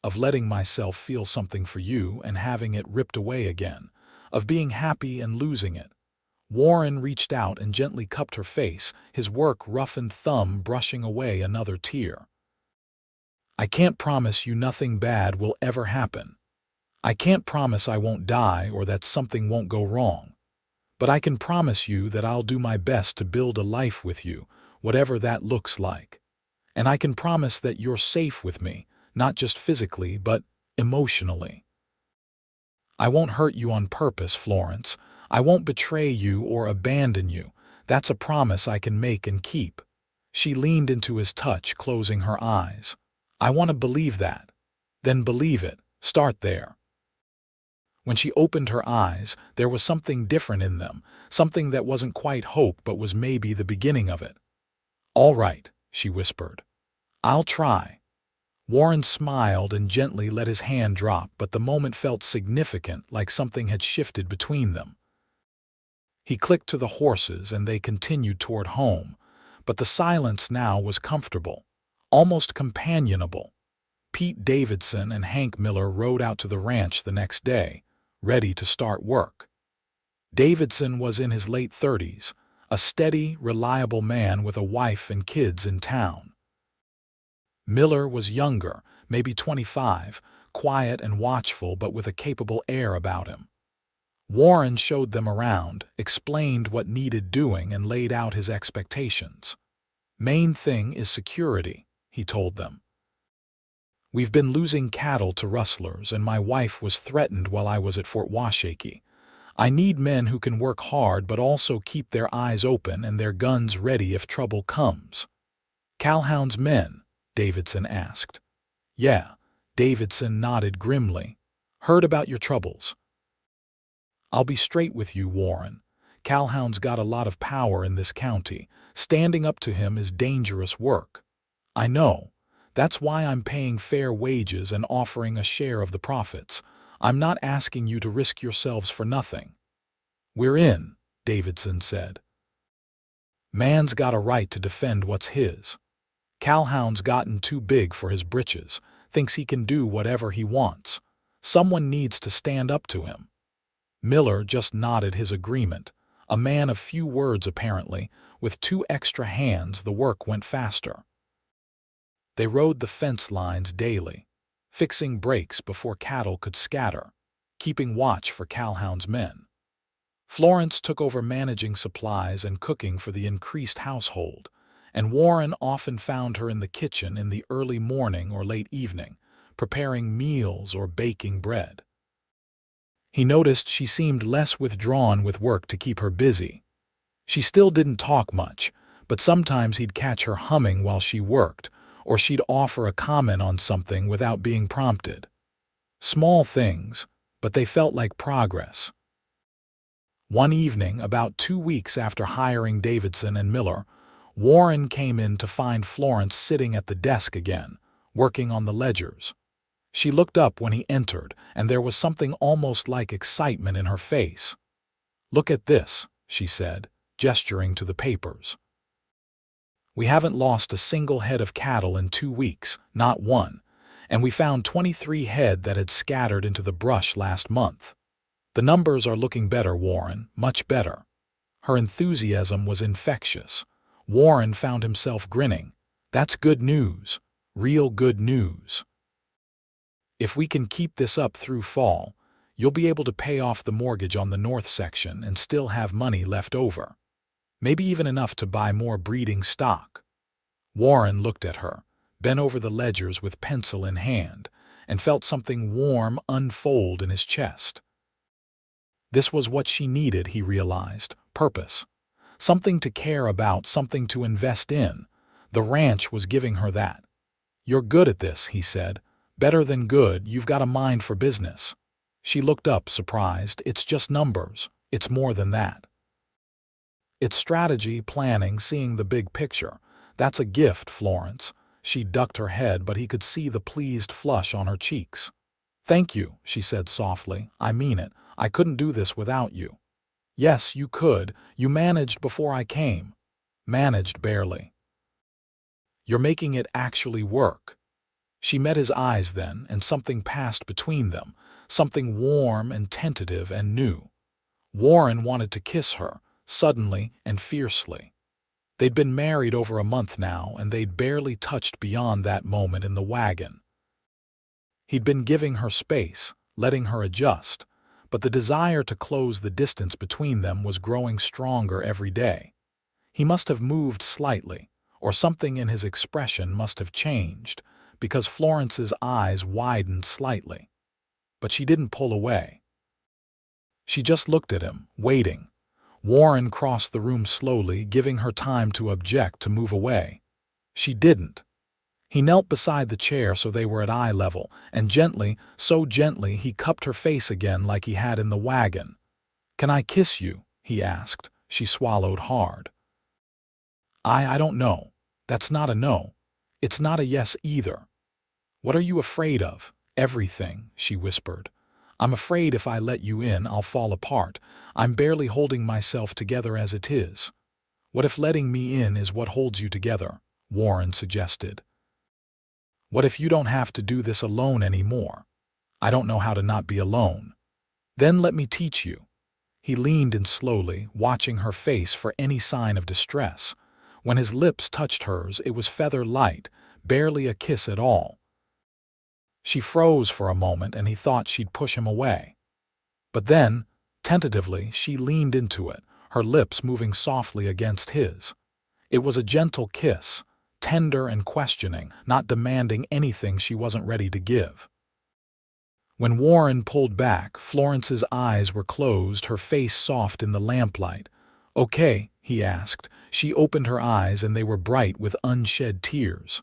"Of letting myself feel something for you and having it ripped away again. Of being happy and losing it." Warren reached out and gently cupped her face, his work-roughened thumb brushing away another tear. "I can't promise you nothing bad will ever happen. I can't promise I won't die or that something won't go wrong. But I can promise you that I'll do my best to build a life with you, whatever that looks like. And I can promise that you're safe with me, not just physically, but emotionally. I won't hurt you on purpose, Florence. I won't betray you or abandon you. That's a promise I can make and keep." She leaned into his touch, closing her eyes. "I want to believe that." "Then believe it. Start there." When she opened her eyes, there was something different in them, something that wasn't quite hope but was maybe the beginning of it. "All right," she whispered. "I'll try." Warren smiled and gently let his hand drop, but the moment felt significant, like something had shifted between them. He clicked to the horses and they continued toward home, but the silence now was comfortable, almost companionable. Pete Davidson and Hank Miller rode out to the ranch the next day, ready to start work. Davidson was in his late 30s, a steady, reliable man with a wife and kids in town. Miller was younger, maybe 25, quiet and watchful but with a capable air about him. Warren showed them around, explained what needed doing, and laid out his expectations. "Main thing is security," he told them. "We've been losing cattle to rustlers, and my wife was threatened while I was at Fort Washakie. I need men who can work hard but also keep their eyes open and their guns ready if trouble comes." "Calhoun's men?" Davidson asked. "Yeah," Davidson nodded grimly. "Heard about your troubles." "I'll be straight with you, Warren. Calhoun's got a lot of power in this county. Standing up to him is dangerous work. I know. That's why I'm paying fair wages and offering a share of the profits. I'm not asking you to risk yourselves for nothing." "We're in," Davidson said. "Man's got a right to defend what's his. Calhoun's gotten too big for his britches, thinks he can do whatever he wants. Someone needs to stand up to him." Miller just nodded his agreement. A man of few words apparently. With 2 extra hands, the work went faster. They rode the fence lines daily, fixing breaks before cattle could scatter, keeping watch for Calhoun's men. Florence took over managing supplies and cooking for the increased household, and Warren often found her in the kitchen in the early morning or late evening, preparing meals or baking bread. He noticed she seemed less withdrawn with work to keep her busy. She still didn't talk much, but sometimes he'd catch her humming while she worked, or she'd offer a comment on something without being prompted. Small things, but they felt like progress. One evening, about 2 weeks after hiring Davidson and Miller, Warren came in to find Florence sitting at the desk again, working on the ledgers. She looked up when he entered, and there was something almost like excitement in her face. "Look at this," she said, gesturing to the papers. "We haven't lost a single head of cattle in 2 weeks, not one, and we found 23 head that had scattered into the brush last month. The numbers are looking better, Warren, much better." Her enthusiasm was infectious. Warren found himself grinning. "That's good news, real good news. If we can keep this up through fall, you'll be able to pay off the mortgage on the north section and still have money left over. Maybe even enough to buy more breeding stock." Warren looked at her, bent over the ledgers with pencil in hand, and felt something warm unfold in his chest. This was what she needed, he realized, purpose. Something to care about, something to invest in. The ranch was giving her that. "You're good at this," he said. "Better than good, you've got a mind for business." She looked up, surprised. "It's just numbers. It's more than that. It's strategy, planning, seeing the big picture. That's a gift, Florence." She ducked her head, but he could see the pleased flush on her cheeks. "Thank you," she said softly. "I mean it. I couldn't do this without you." "Yes, you could. You managed before I came." "Managed barely." "You're making it actually work." She met his eyes then, and something passed between them, something warm and tentative and new. Warren wanted to kiss her, suddenly and fiercely. They'd been married over a month now, and they'd barely touched beyond that moment in the wagon. He'd been giving her space, letting her adjust, but the desire to close the distance between them was growing stronger every day. He must have moved slightly, or something in his expression must have changed, because Florence's eyes widened slightly. But she didn't pull away. She just looked at him, waiting. Warren crossed the room slowly, giving her time to object, to move away. She didn't. He knelt beside the chair so they were at eye level, and gently, so gently, he cupped her face again like he had in the wagon. "Can I kiss you?" he asked. She swallowed hard. I don't know. That's not a no. It's not a yes either." "What are you afraid of?" "Everything," she whispered. "I'm afraid if I let you in, I'll fall apart. I'm barely holding myself together as it is." "What if letting me in is what holds you together?" Warren suggested. "What if you don't have to do this alone anymore?" "I don't know how to not be alone." "Then let me teach you." He leaned in slowly, watching her face for any sign of distress. When his lips touched hers, it was feather light, barely a kiss at all. She froze for a moment, and he thought she'd push him away. But then, tentatively, she leaned into it, her lips moving softly against his. It was a gentle kiss, tender and questioning, not demanding anything she wasn't ready to give. When Warren pulled back, Florence's eyes were closed, her face soft in the lamplight. "Okay," he asked. She opened her eyes, and they were bright with unshed tears.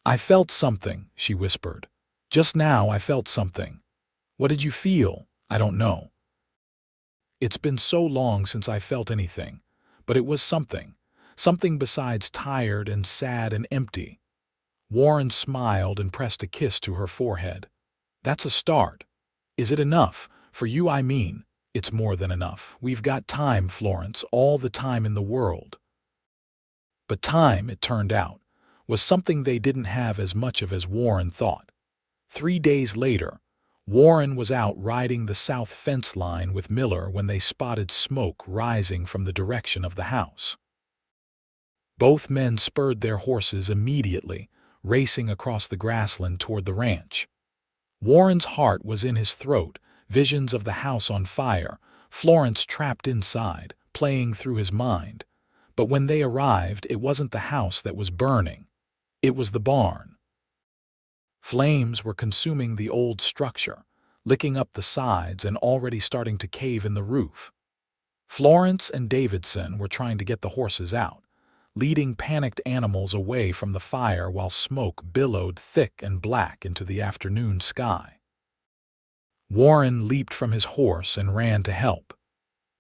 "I felt something," she whispered. "Just now I felt something." "What did you feel?" "I don't know. It's been so long since I felt anything. But it was something. Something besides tired and sad and empty." Warren smiled and pressed a kiss to her forehead. "That's a start. Is it enough? For you, I mean." "It's more than enough. We've got time, Florence, all the time in the world." But time, it turned out, was something they didn't have as much of as Warren thought. 3 days later, Warren was out riding the south fence line with Miller when they spotted smoke rising from the direction of the house. Both men spurred their horses immediately, racing across the grassland toward the ranch. Warren's heart was in his throat, visions of the house on fire, Florence trapped inside, playing through his mind. But when they arrived, it wasn't the house that was burning. It was the barn. Flames were consuming the old structure, licking up the sides and already starting to cave in the roof. Florence and Davidson were trying to get the horses out, leading panicked animals away from the fire while smoke billowed thick and black into the afternoon sky. Warren leaped from his horse and ran to help.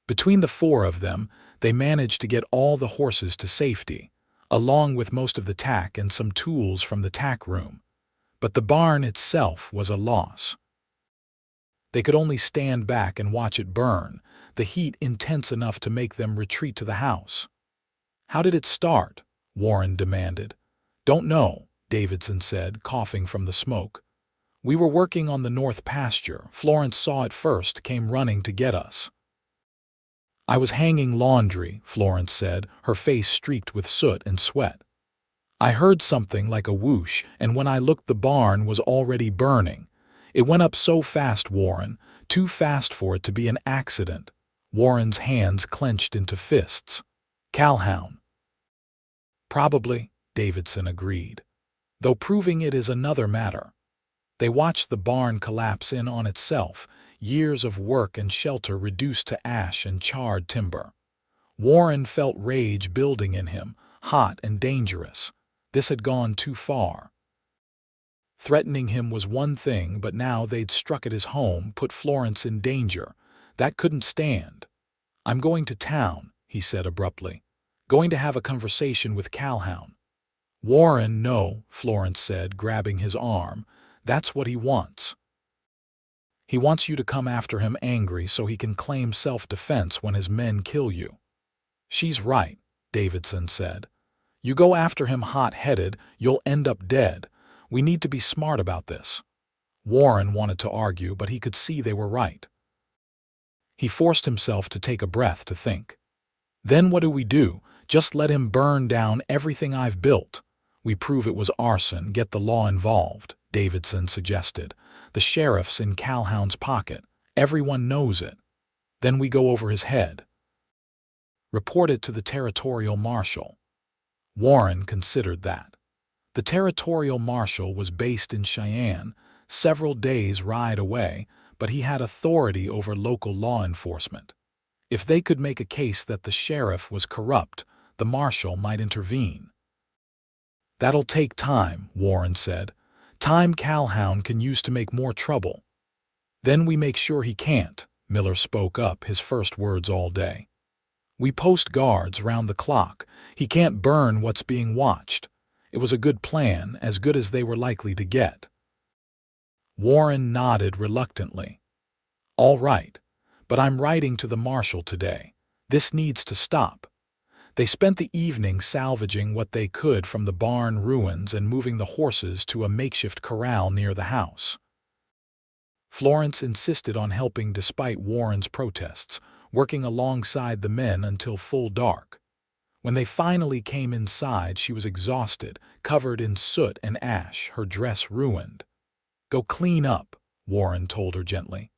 Between the 4 of them, they managed to get all the horses to safety, along with most of the tack and some tools from the tack room. But the barn itself was a loss. They could only stand back and watch it burn, the heat intense enough to make them retreat to the house. "How did it start?" Warren demanded. "Don't know," Davidson said, coughing from the smoke. "We were working on the north pasture. Florence saw it first, came running to get us." "I was hanging laundry," Florence said, her face streaked with soot and sweat. "I heard something like a whoosh, and when I looked, the barn was already burning. It went up so fast, Warren, too fast for it to be an accident." Warren's hands clenched into fists. "Calhoun." "Probably," Davidson agreed, "though proving it is another matter." They watched the barn collapse in on itself, years of work and shelter reduced to ash and charred timber. Warren felt rage building in him, hot and dangerous. This had gone too far. Threatening him was one thing, but now they'd struck at his home, put Florence in danger. That couldn't stand. "I'm going to town," he said abruptly. "Going to have a conversation with Calhoun." "Warren, no," Florence said, grabbing his arm. "That's what he wants. He wants you to come after him angry so he can claim self-defense when his men kill you." "She's right," Davidson said. "You go after him hot-headed, you'll end up dead. We need to be smart about this." Warren wanted to argue, but he could see they were right. He forced himself to take a breath to think. "Then what do we do? Just let him burn down everything I've built?" "We prove it was arson, get the law involved," Davidson suggested. "The sheriff's in Calhoun's pocket. Everyone knows it. Then we go over his head. Report it to the territorial marshal." Warren considered that. The territorial marshal was based in Cheyenne, several days' ride away, but he had authority over local law enforcement. If they could make a case that the sheriff was corrupt, the marshal might intervene. "That'll take time," Warren said. "Time Calhoun can use to make more trouble." "Then we make sure he can't," Miller spoke up, his first words all day. "We post guards round the clock. He can't burn what's being watched." It was a good plan, as good as they were likely to get. Warren nodded reluctantly. "All right, but I'm writing to the marshal today. This needs to stop." They spent the evening salvaging what they could from the barn ruins and moving the horses to a makeshift corral near the house. Florence insisted on helping despite Warren's protests, working alongside the men until full dark. When they finally came inside, she was exhausted, covered in soot and ash, her dress ruined. "Go clean up," Warren told her gently.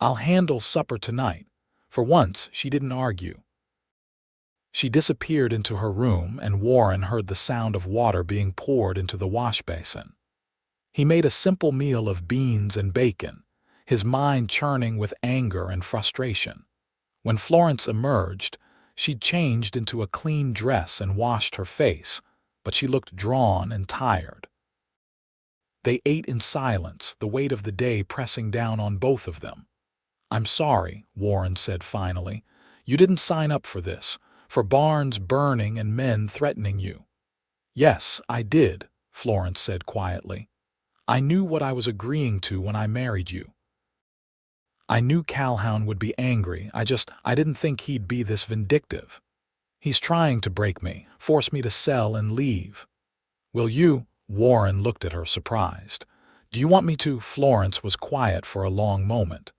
"I'll handle supper tonight." For once, she didn't argue. She disappeared into her room, and Warren heard the sound of water being poured into the wash basin. He made a simple meal of beans and bacon, his mind churning with anger and frustration. When Florence emerged, she'd changed into a clean dress and washed her face, but she looked drawn and tired. They ate in silence, the weight of the day pressing down on both of them. "I'm sorry," Warren said finally. "You didn't sign up for this, for barns burning and men threatening you." "Yes, I did," Florence said quietly. "I knew what I was agreeing to when I married you. I knew Calhoun would be angry. I didn't think he'd be this vindictive. He's trying to break me, force me to sell and leave." "Will you?" Warren looked at her, surprised. "Do you want me to?" Florence was quiet for a long moment.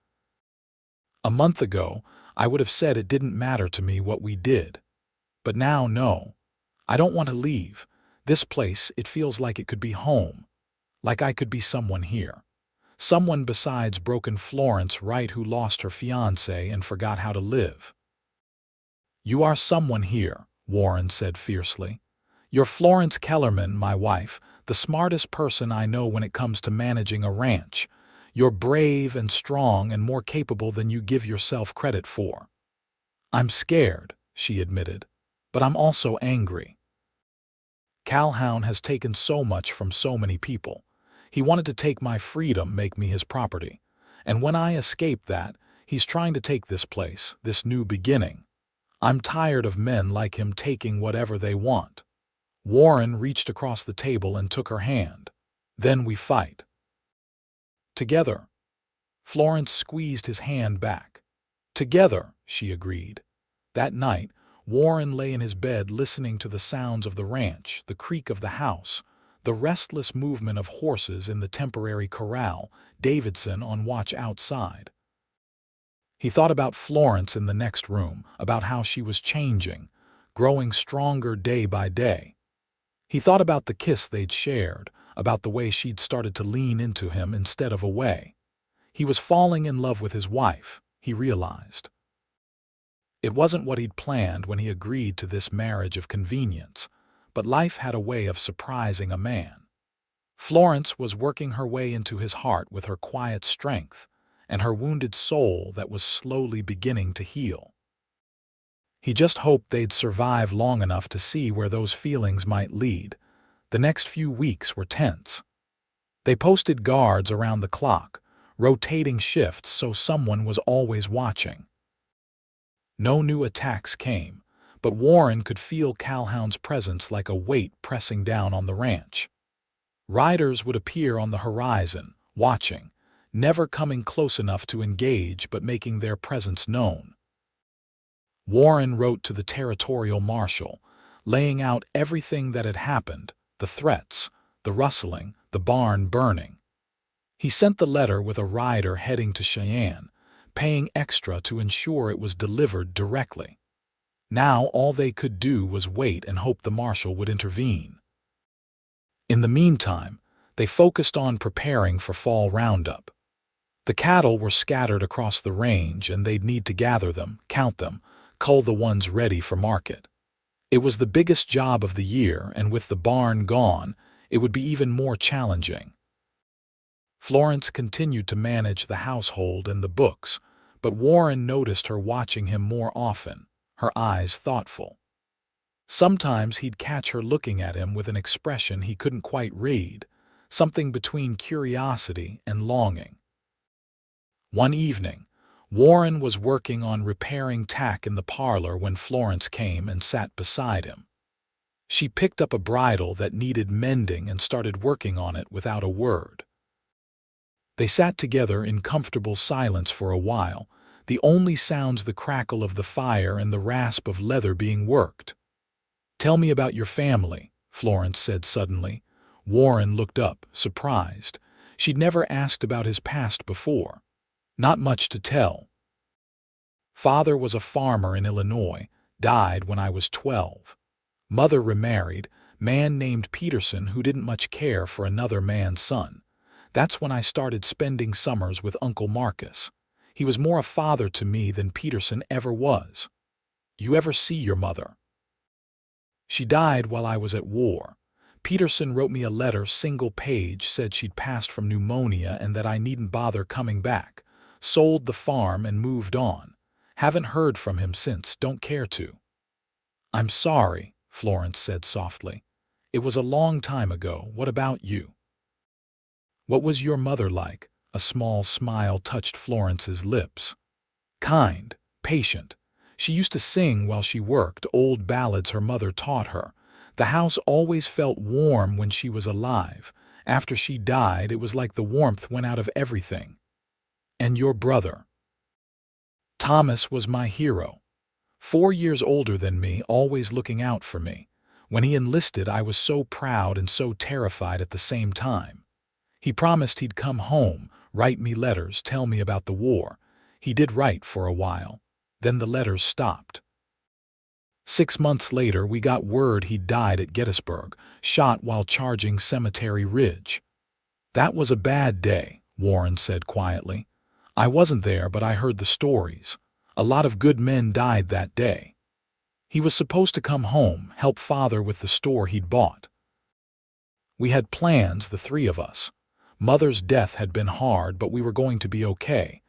"A month ago, I would have said it didn't matter to me what we did. But now, no. I don't want to leave. This place, it feels like it could be home. Like I could be someone here. Someone besides broken Florence Wright who lost her fiancé and forgot how to live." "You are someone here," Warren said fiercely. "You're Florence Kellerman, my wife, the smartest person I know when it comes to managing a ranch. You're brave and strong and more capable than you give yourself credit for." "I'm scared," she admitted, "but I'm also angry. Calhoun has taken so much from so many people. He wanted to take my freedom, make me his property. And when I escape that, he's trying to take this place, this new beginning. I'm tired of men like him taking whatever they want." Warren reached across the table and took her hand. "Then we fight. Together." Florence squeezed his hand back. "Together," she agreed. That night, Warren lay in his bed listening to the sounds of the ranch, the creak of the house, the restless movement of horses in the temporary corral, Davidson on watch outside. He thought about Florence in the next room, about how she was changing, growing stronger day by day. He thought about the kiss they'd shared, about the way she'd started to lean into him instead of away. He was falling in love with his wife, he realized. It wasn't what he'd planned when he agreed to this marriage of convenience, but life had a way of surprising a man. Florence was working her way into his heart with her quiet strength and her wounded soul that was slowly beginning to heal. He just hoped they'd survive long enough to see where those feelings might lead. The next few weeks were tense. They posted guards around the clock, rotating shifts so someone was always watching. No new attacks came, but Warren could feel Calhoun's presence like a weight pressing down on the ranch. Riders would appear on the horizon, watching, never coming close enough to engage but making their presence known. Warren wrote to the territorial marshal, laying out everything that had happened, the threats, the rustling, the barn burning. He sent the letter with a rider heading to Cheyenne, paying extra to ensure it was delivered directly. Now all they could do was wait and hope the marshal would intervene. In the meantime, they focused on preparing for fall roundup. The cattle were scattered across the range and they'd need to gather them, count them, cull the ones ready for market. It was the biggest job of the year, and with the barn gone, it would be even more challenging. Florence continued to manage the household and the books, but Warren noticed her watching him more often, her eyes thoughtful. Sometimes he'd catch her looking at him with an expression he couldn't quite read, something between curiosity and longing. One evening, Warren was working on repairing tack in the parlor when Florence came and sat beside him. She picked up a bridle that needed mending and started working on it without a word. They sat together in comfortable silence for a while, the only sounds the crackle of the fire and the rasp of leather being worked. "Tell me about your family," Florence said suddenly. Warren looked up, surprised. She'd never asked about his past before. "Not much to tell. Father was a farmer in Illinois, died when I was 12. Mother remarried, man named Peterson who didn't much care for another man's son. That's when I started spending summers with Uncle Marcus. He was more a father to me than Peterson ever was. You ever see your mother? She died while I was at war. Peterson wrote me a letter, single page, said she'd passed from pneumonia and that I needn't bother coming back. Sold the farm and moved on. Haven't heard from him since, don't care to." "I'm sorry," Florence said softly. "It was a long time ago. What about you?" "What was your mother like?" A small smile touched Florence's lips. "Kind, patient. She used to sing while she worked, old ballads her mother taught her. The house always felt warm when she was alive. After she died, it was like the warmth went out of everything." "And your brother?" "Thomas was my hero. 4 years older than me, always looking out for me. When he enlisted, I was so proud and so terrified at the same time. He promised he'd come home, write me letters, tell me about the war. He did write for a while. Then the letters stopped. 6 months later, we got word he'd died at Gettysburg, shot while charging Cemetery Ridge." "That was a bad day," Warren said quietly. "I wasn't there, but I heard the stories. A lot of good men died that day. He was supposed to come home, help Father with the store he'd bought. We had plans, the three of us. Mother's death had been hard, but we were going to be okay.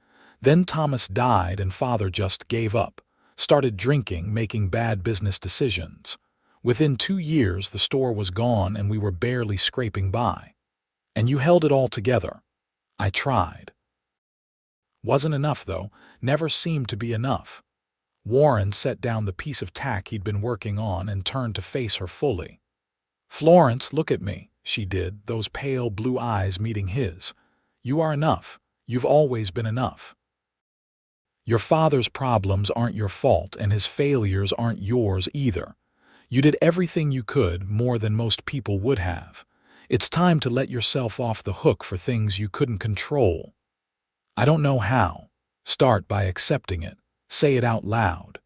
Then Thomas died and Father just gave up, started drinking, making bad business decisions. Within 2 years, the store was gone and we were barely scraping by. And you held it all together." "I tried." "Wasn't enough, though. Never seemed to be enough." Warren set down the piece of tack he'd been working on and turned to face her fully. "Florence, look at me," she did, those pale blue eyes meeting his. "You are enough. You've always been enough. Your father's problems aren't your fault, and his failures aren't yours either. You did everything you could, more than most people would have. It's time to let yourself off the hook for things you couldn't control. I don't know how. Start by accepting it. Say it out loud."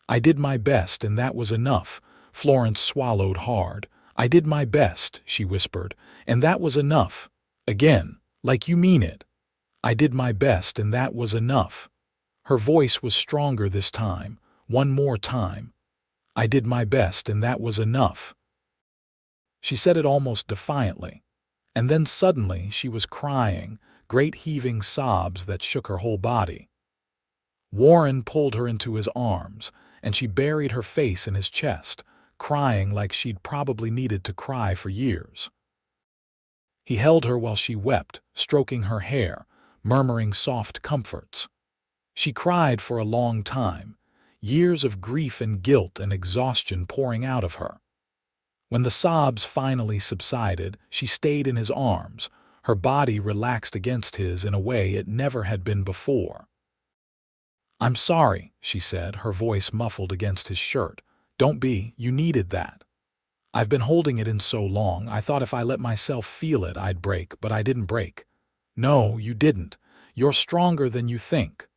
"I did my best, and that was enough." Florence swallowed hard. "I did my best," she whispered, "and that was enough." Again, like you mean it. "I did my best, and that was enough." Her voice was stronger this time. One more time. "I did my best, and that was enough." She said it almost defiantly. And then suddenly she was crying, great heaving sobs that shook her whole body. Warren pulled her into his arms, and she buried her face in his chest, crying like she'd probably needed to cry for years. He held her while she wept, stroking her hair, murmuring soft comforts. She cried for a long time, years of grief and guilt and exhaustion pouring out of her. When the sobs finally subsided, she stayed in his arms, her body relaxed against his in a way it never had been before. "I'm sorry," she said, her voice muffled against his shirt. "Don't be, you needed that. I've been holding it in so long, I thought if I let myself feel it, I'd break, but I didn't break." "No, you didn't. You're stronger than you think."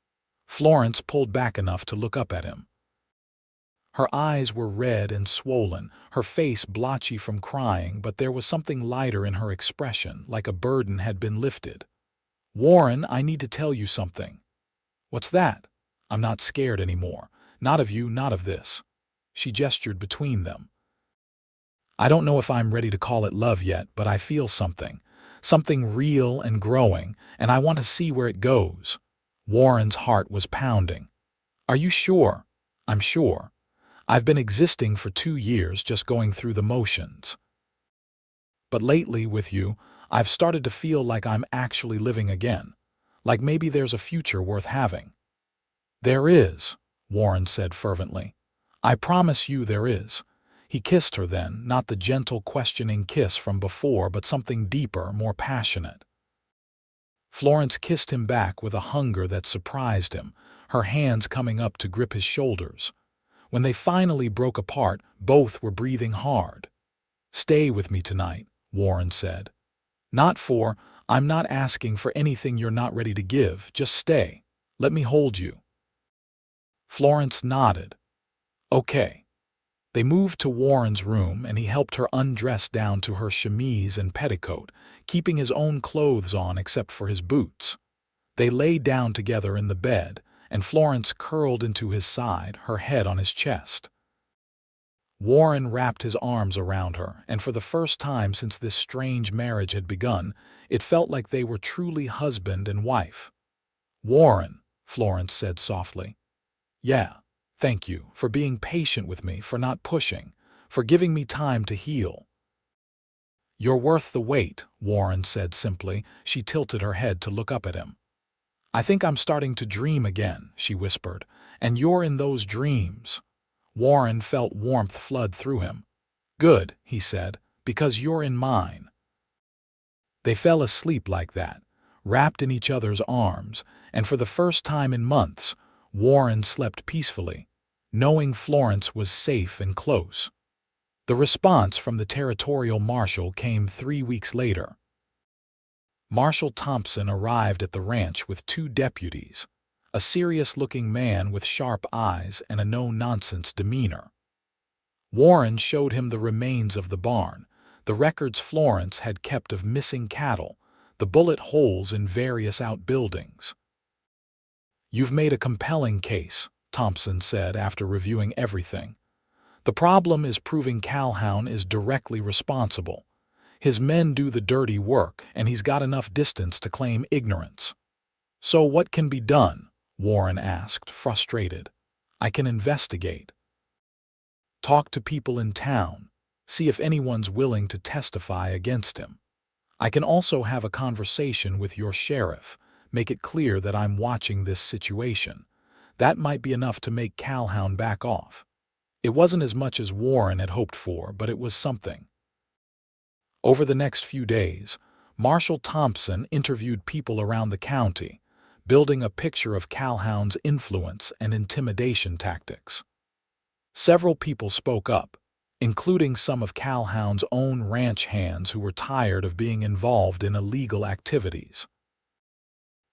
Florence pulled back enough to look up at him. Her eyes were red and swollen, her face blotchy from crying, but there was something lighter in her expression, like a burden had been lifted. "Warren, I need to tell you something." "What's that?" "I'm not scared anymore. Not of you, not of this." She gestured between them. "I don't know if I'm ready to call it love yet, but I feel something. Something real and growing, and I want to see where it goes." Warren's heart was pounding. "Are you sure?" "I'm sure. I've been existing for 2 years just going through the motions. But lately, with you, I've started to feel like I'm actually living again. Like maybe there's a future worth having." "There is," Warren said fervently. "I promise you there is." He kissed her then, not the gentle, questioning kiss from before, but something deeper, more passionate. Florence kissed him back with a hunger that surprised him, her hands coming up to grip his shoulders. When they finally broke apart, both were breathing hard. "Stay with me tonight," Warren said. I'm not asking for anything you're not ready to give. Just stay. Let me hold you." Florence nodded. "Okay." They moved to Warren's room, and he helped her undress down to her chemise and petticoat, keeping his own clothes on except for his boots. They lay down together in the bed, and Florence curled into his side, her head on his chest. Warren wrapped his arms around her, and for the first time since this strange marriage had begun, it felt like they were truly husband and wife. "Warren," Florence said softly. "Yeah, thank you for being patient with me, for not pushing, for giving me time to heal." "You're worth the wait," Warren said simply. She tilted her head to look up at him. "I think I'm starting to dream again," she whispered, "and you're in those dreams." Warren felt warmth flood through him. "Good," he said, "because you're in mine." They fell asleep like that, wrapped in each other's arms, and for the first time in months, Warren slept peacefully, knowing Florence was safe and close. The response from the territorial marshal came 3 weeks later. Marshal Thompson arrived at the ranch with 2 deputies, a serious-looking man with sharp eyes and a no-nonsense demeanor. Warren showed him the remains of the barn, the records Florence had kept of missing cattle, the bullet holes in various outbuildings. "You've made a compelling case," Thompson said after reviewing everything. "The problem is proving Calhoun is directly responsible. His men do the dirty work, and he's got enough distance to claim ignorance." "So what can be done?" Warren asked, frustrated. "I can investigate. Talk to people in town, see if anyone's willing to testify against him. I can also have a conversation with your sheriff, make it clear that I'm watching this situation. That might be enough to make Calhoun back off." It wasn't as much as Warren had hoped for, but it was something. Over the next few days, Marshal Thompson interviewed people around the county, building a picture of Calhoun's influence and intimidation tactics. Several people spoke up, including some of Calhoun's own ranch hands who were tired of being involved in illegal activities.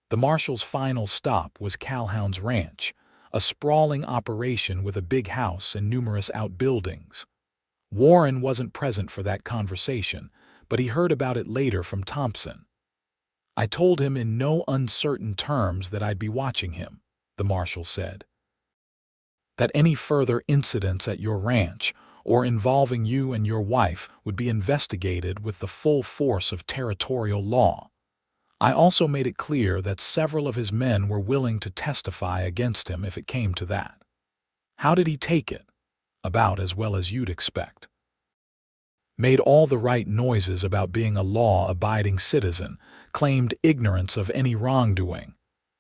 The marshal's final stop was Calhoun's ranch, a sprawling operation with a big house and numerous outbuildings. Warren wasn't present for that conversation, but he heard about it later from Thompson. "I told him in no uncertain terms that I'd be watching him," the marshal said. "That any further incidents at your ranch or involving you and your wife would be investigated with the full force of territorial law. I also made it clear that several of his men were willing to testify against him if it came to that." "How did he take it?" "About as well as you'd expect. Made all the right noises about being a law-abiding citizen, claimed ignorance of any wrongdoing.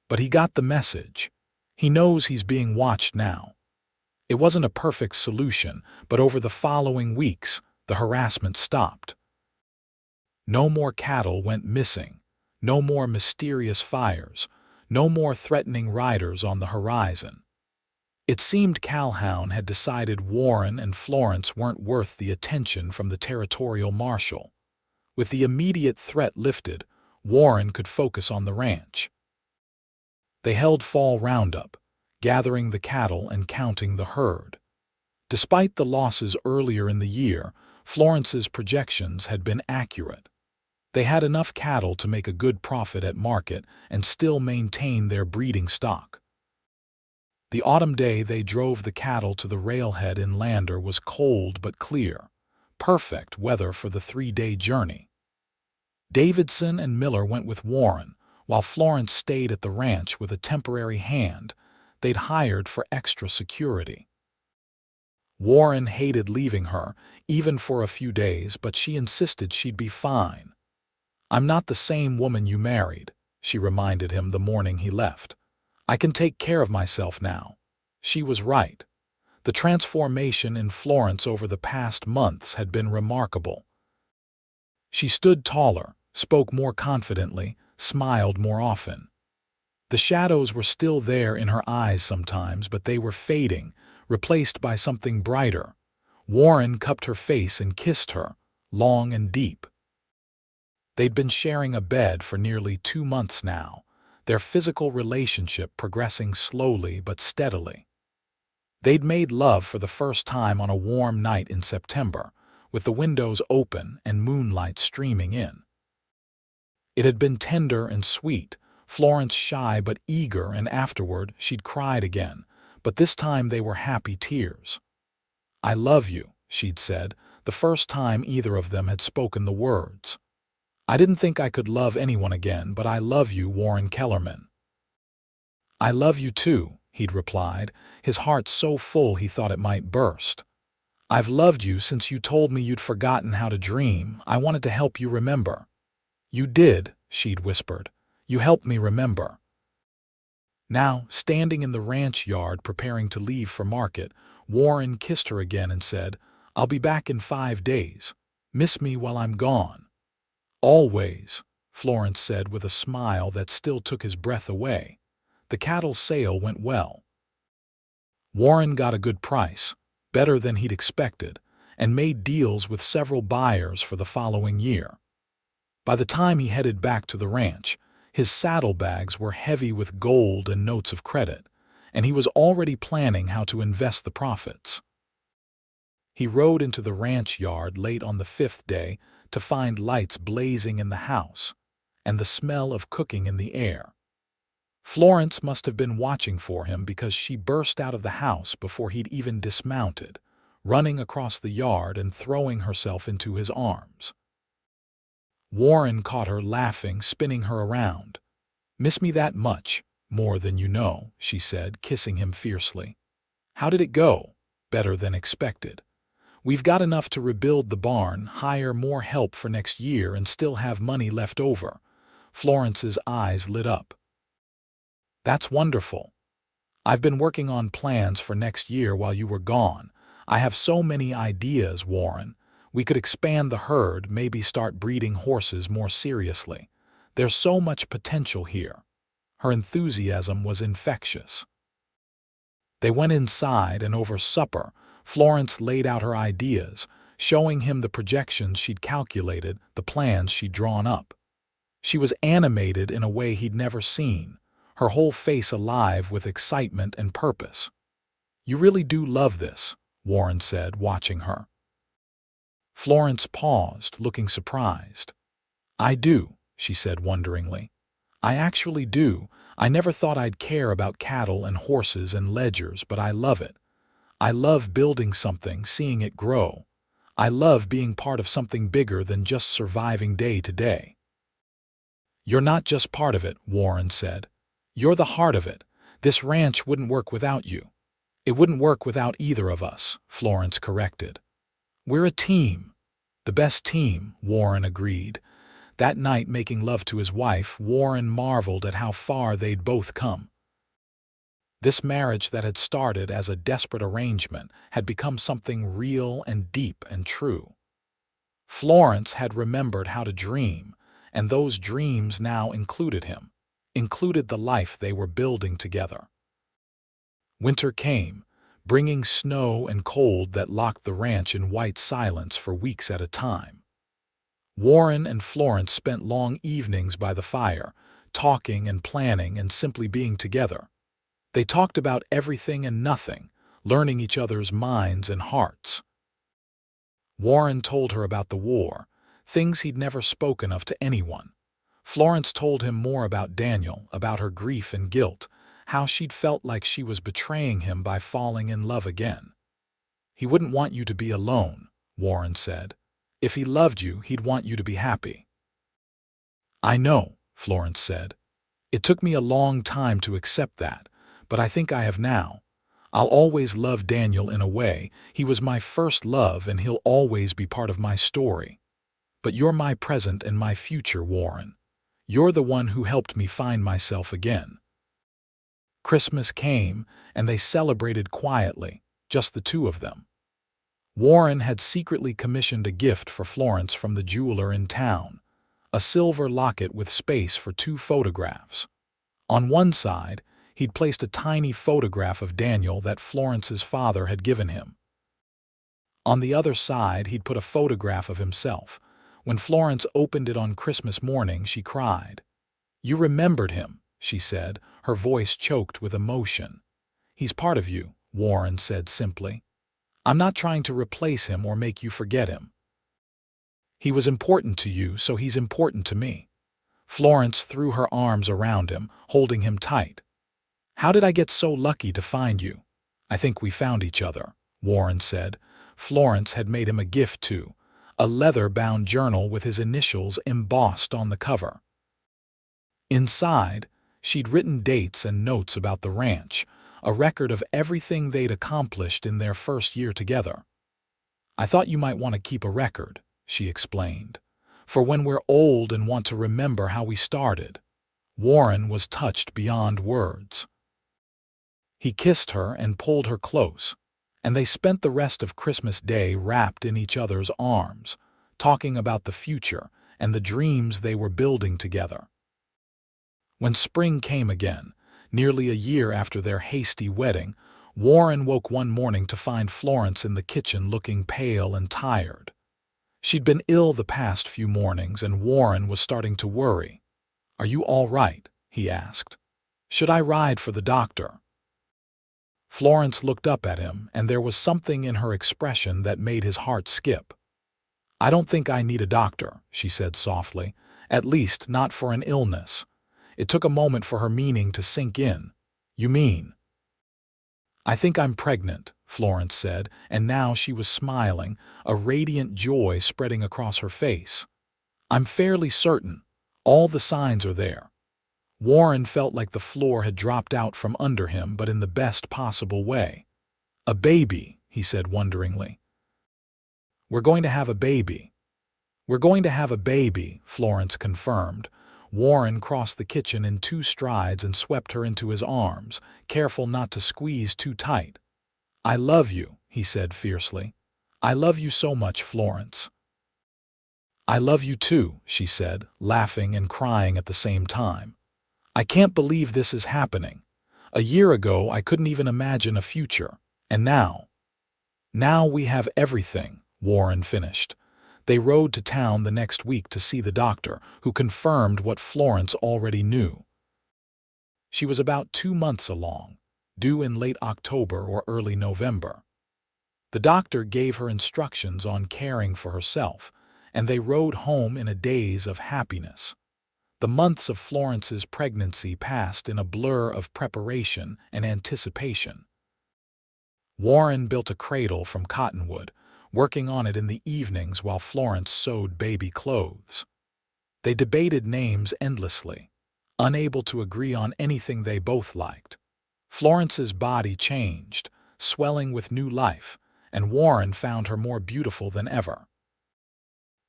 But he got the message. He knows he's being watched now." It wasn't a perfect solution, but over the following weeks, the harassment stopped. No more cattle went missing, no more mysterious fires, no more threatening riders on the horizon. It seemed Calhoun had decided Warren and Florence weren't worth the attention from the territorial marshal. With the immediate threat lifted, Warren could focus on the ranch. They held fall roundup, gathering the cattle and counting the herd. Despite the losses earlier in the year, Florence's projections had been accurate. They had enough cattle to make a good profit at market and still maintain their breeding stock. The autumn day they drove the cattle to the railhead in Lander was cold but clear, perfect weather for the 3-day journey. Davidson and Miller went with Warren, while Florence stayed at the ranch with a temporary hand they'd hired for extra security. Warren hated leaving her, even for a few days, but she insisted she'd be fine. "I'm not the same woman you married," she reminded him the morning he left. "I can take care of myself now." She was right. The transformation in Florence over the past months had been remarkable. She stood taller, spoke more confidently, smiled more often. The shadows were still there in her eyes sometimes, but they were fading, replaced by something brighter. Warren cupped her face and kissed her, long and deep. They'd been sharing a bed for nearly 2 months now, their physical relationship progressing slowly but steadily. They'd made love for the first time on a warm night in September, with the windows open and moonlight streaming in. It had been tender and sweet, Florence shy but eager, and afterward she'd cried again, but this time they were happy tears. "I love you," she'd said, the first time either of them had spoken the words. "I didn't think I could love anyone again, but I love you, Warren Kellerman." "I love you too," he'd replied, his heart so full he thought it might burst. "I've loved you since you told me you'd forgotten how to dream. I wanted to help you remember." "You did," she'd whispered. "You helped me remember." Now, standing in the ranch yard preparing to leave for market, Warren kissed her again and said, "I'll be back in 5 days. Miss me while I'm gone." "Always," Florence said with a smile that still took his breath away. The cattle sale went well. Warren got a good price, better than he'd expected, and made deals with several buyers for the following year. By the time he headed back to the ranch, his saddlebags were heavy with gold and notes of credit, and he was already planning how to invest the profits. He rode into the ranch yard late on the 5th day to find lights blazing in the house and the smell of cooking in the air. Florence must have been watching for him, because she burst out of the house before he'd even dismounted, running across the yard and throwing herself into his arms. Warren caught her laughing, spinning her around. "Miss me that much?" "More than you know," she said, kissing him fiercely. "How did it go?" "Better than expected. We've got enough to rebuild the barn, hire more help for next year, and still have money left over." Florence's eyes lit up. "That's wonderful. I've been working on plans for next year while you were gone. I have so many ideas, Warren. We could expand the herd, maybe start breeding horses more seriously. There's so much potential here." Her enthusiasm was infectious. They went inside, and over supper, Florence laid out her ideas, showing him the projections she'd calculated, the plans she'd drawn up. She was animated in a way he'd never seen, her whole face alive with excitement and purpose. "You really do love this," Warren said, watching her. Florence paused, looking surprised. "I do," she said wonderingly. "I actually do. I never thought I'd care about cattle and horses and ledgers, but I love it. I love building something, seeing it grow. I love being part of something bigger than just surviving day to day." "You're not just part of it," Warren said. "You're the heart of it. This ranch wouldn't work without you." "It wouldn't work without either of us," Florence corrected. "We're a team." "The best team," Warren agreed. That night, making love to his wife, Warren marveled at how far they'd both come. This marriage that had started as a desperate arrangement had become something real and deep and true. Florence had remembered how to dream, and those dreams now included him, included the life they were building together. Winter came, bringing snow and cold that locked the ranch in white silence for weeks at a time. Warren and Florence spent long evenings by the fire, talking and planning and simply being together. They talked about everything and nothing, learning each other's minds and hearts. Warren told her about the war, things he'd never spoken of to anyone. Florence told him more about Daniel, about her grief and guilt, how she'd felt like she was betraying him by falling in love again. "He wouldn't want you to be alone," Warren said. "If he loved you, he'd want you to be happy." "I know," Florence said. "It took me a long time to accept that, but I think I have now. I'll always love Daniel in a way. He was my first love and he'll always be part of my story. But you're my present and my future, Warren. You're the one who helped me find myself again. Christmas came, and they celebrated quietly, just the two of them. Warren had secretly commissioned a gift for Florence from the jeweler in town, a silver locket with space for 2 photographs. On one side, he'd placed a tiny photograph of Daniel that Florence's father had given him. On the other side, he'd put a photograph of himself. When Florence opened it on Christmas morning, she cried. "You remembered him," she said, her voice choked with emotion. "He's part of you," Warren said simply. "I'm not trying to replace him or make you forget him. He was important to you, so he's important to me." Florence threw her arms around him, holding him tight. "How did I get so lucky to find you?" "I think we found each other," Warren said. Florence had made him a gift too, a leather-bound journal with his initials embossed on the cover. Inside, she'd written dates and notes about the ranch, a record of everything they'd accomplished in their first year together. "I thought you might want to keep a record," she explained, "for when we're old and want to remember how we started." Warren was touched beyond words. He kissed her and pulled her close, and they spent the rest of Christmas Day wrapped in each other's arms, talking about the future and the dreams they were building together. When spring came again, nearly a year after their hasty wedding, Warren woke one morning to find Florence in the kitchen looking pale and tired. She'd been ill the past few mornings, and Warren was starting to worry. "Are you all right?" he asked. "Should I ride for the doctor?" Florence looked up at him, and there was something in her expression that made his heart skip. "I don't think I need a doctor," she said softly, "at least not for an illness." It took a moment for her meaning to sink in. "You mean?" "I think I'm pregnant," Florence said, and now she was smiling, a radiant joy spreading across her face. "I'm fairly certain. All the signs are there." Warren felt like the floor had dropped out from under him, but in the best possible way. "A baby," he said wonderingly. "We're going to have a baby." "We're going to have a baby," Florence confirmed. Warren crossed the kitchen in 2 strides and swept her into his arms, careful not to squeeze too tight. "I love you," he said fiercely. "I love you so much, Florence." "I love you too," she said, laughing and crying at the same time. "I can't believe this is happening. A year ago I couldn't even imagine a future, and now we have everything," Warren finished. They rode to town the next week to see the doctor, who confirmed what Florence already knew. She was about 2 months along, due in late October or early November. The doctor gave her instructions on caring for herself, and they rode home in a daze of happiness. The months of Florence's pregnancy passed in a blur of preparation and anticipation. Warren built a cradle from cottonwood, working on it in the evenings while Florence sewed baby clothes. They debated names endlessly, unable to agree on anything they both liked. Florence's body changed, swelling with new life, and Warren found her more beautiful than ever.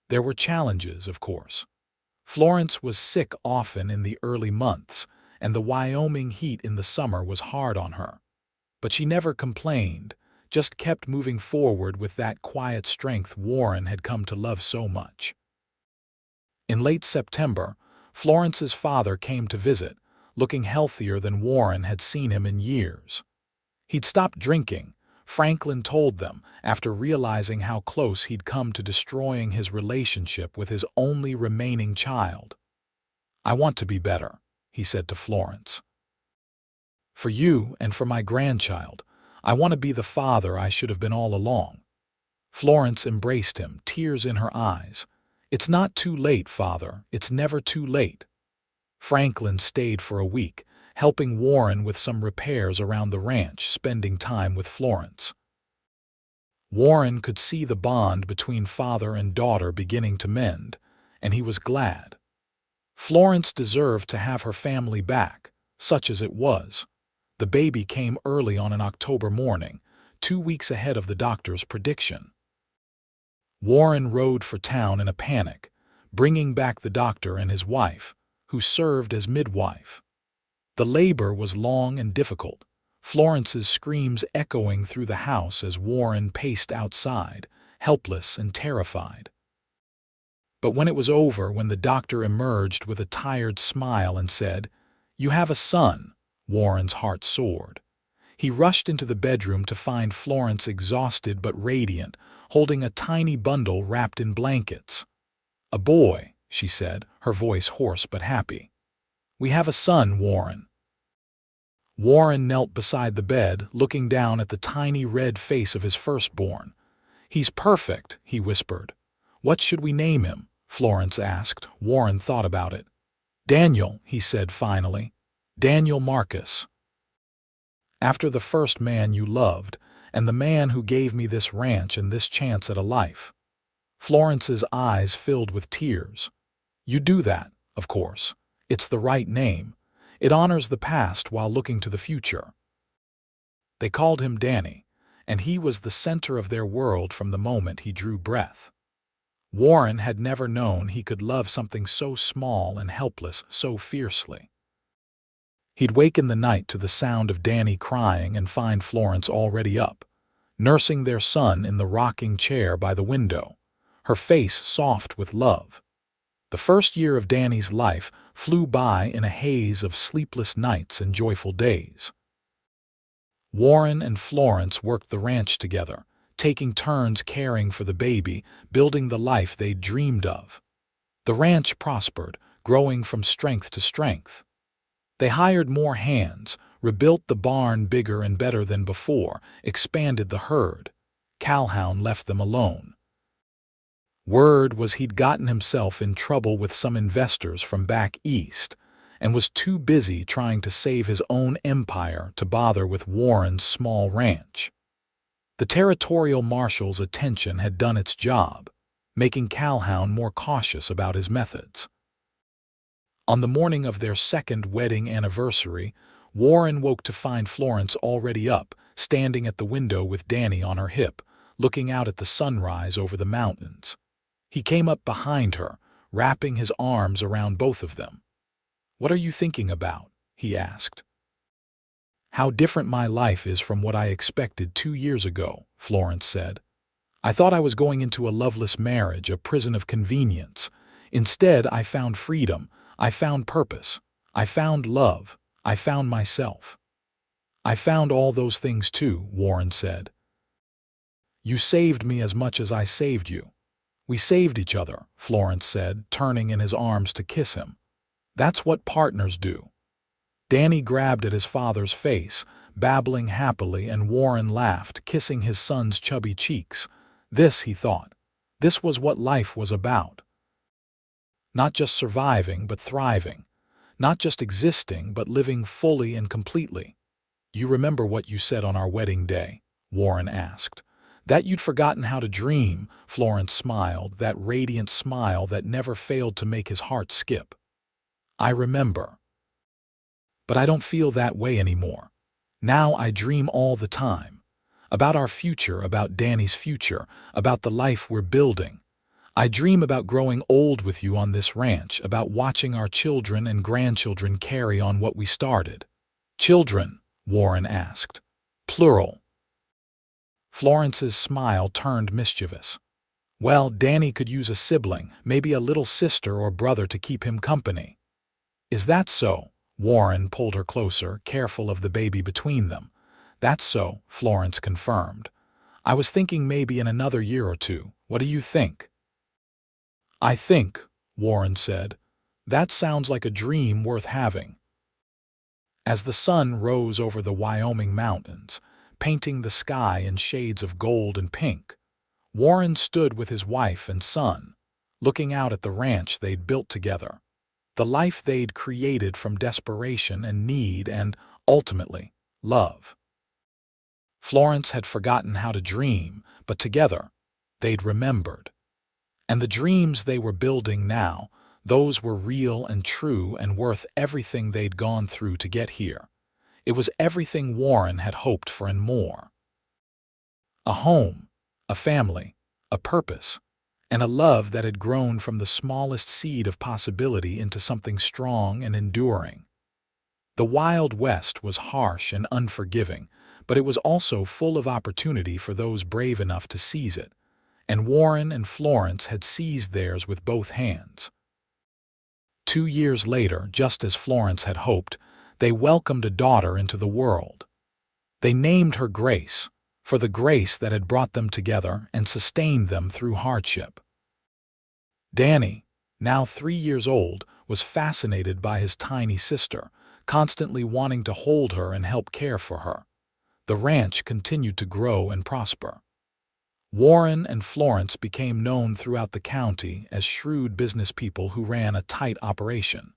There were challenges, of course. Florence was sick often in the early months, and the Wyoming heat in the summer was hard on her. But she never complained, just kept moving forward with that quiet strength Warren had come to love so much. In late September, Florence's father came to visit, looking healthier than Warren had seen him in years. He'd stopped drinking, Franklin told them, after realizing how close he'd come to destroying his relationship with his only remaining child. "I want to be better," he said to Florence. "For you and for my grandchild. I want to be the father I should have been all along." Florence embraced him, tears in her eyes. "It's not too late, Father. It's never too late." Franklin stayed for a week, helping Warren with some repairs around the ranch, spending time with Florence. Warren could see the bond between father and daughter beginning to mend, and he was glad. Florence deserved to have her family back, such as it was. The baby came early on an October morning, 2 weeks ahead of the doctor's prediction. Warren rode for town in a panic, bringing back the doctor and his wife, who served as midwife. The labor was long and difficult, Florence's screams echoing through the house as Warren paced outside, helpless and terrified. But when it was over, when the doctor emerged with a tired smile and said, "You have a son," Warren's heart soared. He rushed into the bedroom to find Florence exhausted but radiant, holding a tiny bundle wrapped in blankets. "A boy," she said, her voice hoarse but happy. "We have a son, Warren." Warren knelt beside the bed, looking down at the tiny red face of his firstborn. "He's perfect," he whispered. "What should we name him?" Florence asked. Warren thought about it. "Daniel," he said finally. "Daniel Marcus. After the first man you loved, and the man who gave me this ranch and this chance at a life." Florence's eyes filled with tears. "You do that, of course. It's the right name. It honors the past while looking to the future." They called him Danny, and he was the center of their world from the moment he drew breath. Warren had never known he could love something so small and helpless so fiercely. He'd wake in the night to the sound of Danny crying and find Florence already up, nursing their son in the rocking chair by the window, her face soft with love. The first year of Danny's life flew by in a haze of sleepless nights and joyful days. Warren and Florence worked the ranch together, taking turns caring for the baby, building the life they'd dreamed of. The ranch prospered, growing from strength to strength. They hired more hands, rebuilt the barn bigger and better than before, expanded the herd. Calhoun left them alone. Word was he'd gotten himself in trouble with some investors from back east and was too busy trying to save his own empire to bother with Warren's small ranch. The territorial marshal's attention had done its job, making Calhoun more cautious about his methods. On the morning of their second wedding anniversary, Warren woke to find Florence already up, standing at the window with Danny on her hip, looking out at the sunrise over the mountains. He came up behind her, wrapping his arms around both of them. "What are you thinking about?" he asked. "How different my life is from what I expected 2 years ago," Florence said. "I thought I was going into a loveless marriage, a prison of convenience. Instead, I found freedom. I found purpose. I found love. I found myself." "I found all those things too," Warren said. "You saved me as much as I saved you." "We saved each other," Florence said, turning in his arms to kiss him. "That's what partners do." Danny grabbed at his father's face, babbling happily, and Warren laughed, kissing his son's chubby cheeks. This, he thought, this was what life was about. Not just surviving, but thriving. Not just existing, but living fully and completely. "You remember what you said on our wedding day?" Warren asked. "That you'd forgotten how to dream," Florence smiled, that radiant smile that never failed to make his heart skip. "I remember. But I don't feel that way anymore. Now I dream all the time. About our future, about Danny's future, about the life we're building. I dream about growing old with you on this ranch, about watching our children and grandchildren carry on what we started." "Children?" Warren asked. "Plural." Florence's smile turned mischievous. "Well, Danny could use a sibling, maybe a little sister or brother to keep him company." "Is that so?" Warren pulled her closer, careful of the baby between them. "That's so," Florence confirmed. "I was thinking maybe in another year or two. What do you think?" "I think," Warren said, "that sounds like a dream worth having." As the sun rose over the Wyoming mountains, painting the sky in shades of gold and pink, Warren stood with his wife and son, looking out at the ranch they'd built together, the life they'd created from desperation and need and, ultimately, love. Florence had forgotten how to dream, but together, they'd remembered. And the dreams they were building now, those were real and true and worth everything they'd gone through to get here. It was everything Warren had hoped for and more. A home, a family, a purpose, and a love that had grown from the smallest seed of possibility into something strong and enduring. The Wild West was harsh and unforgiving, but it was also full of opportunity for those brave enough to seize it, and Warren and Florence had seized theirs with both hands. 2 years later, just as Florence had hoped, they welcomed a daughter into the world. They named her Grace, for the grace that had brought them together and sustained them through hardship. Danny, now 3 years old, was fascinated by his tiny sister, constantly wanting to hold her and help care for her. The ranch continued to grow and prosper. Warren and Florence became known throughout the county as shrewd business people who ran a tight operation.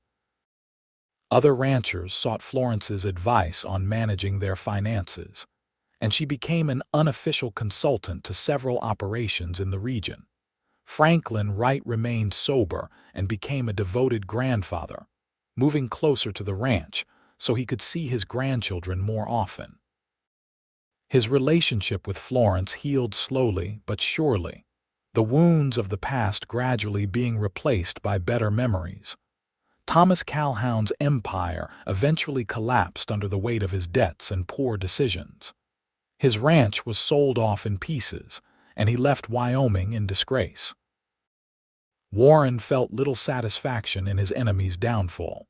Other ranchers sought Florence's advice on managing their finances, and she became an unofficial consultant to several operations in the region. Franklin Wright remained sober and became a devoted grandfather, moving closer to the ranch so he could see his grandchildren more often. His relationship with Florence healed slowly but surely, the wounds of the past gradually being replaced by better memories. Thomas Calhoun's empire eventually collapsed under the weight of his debts and poor decisions. His ranch was sold off in pieces, and he left Wyoming in disgrace. Warren felt little satisfaction in his enemy's downfall,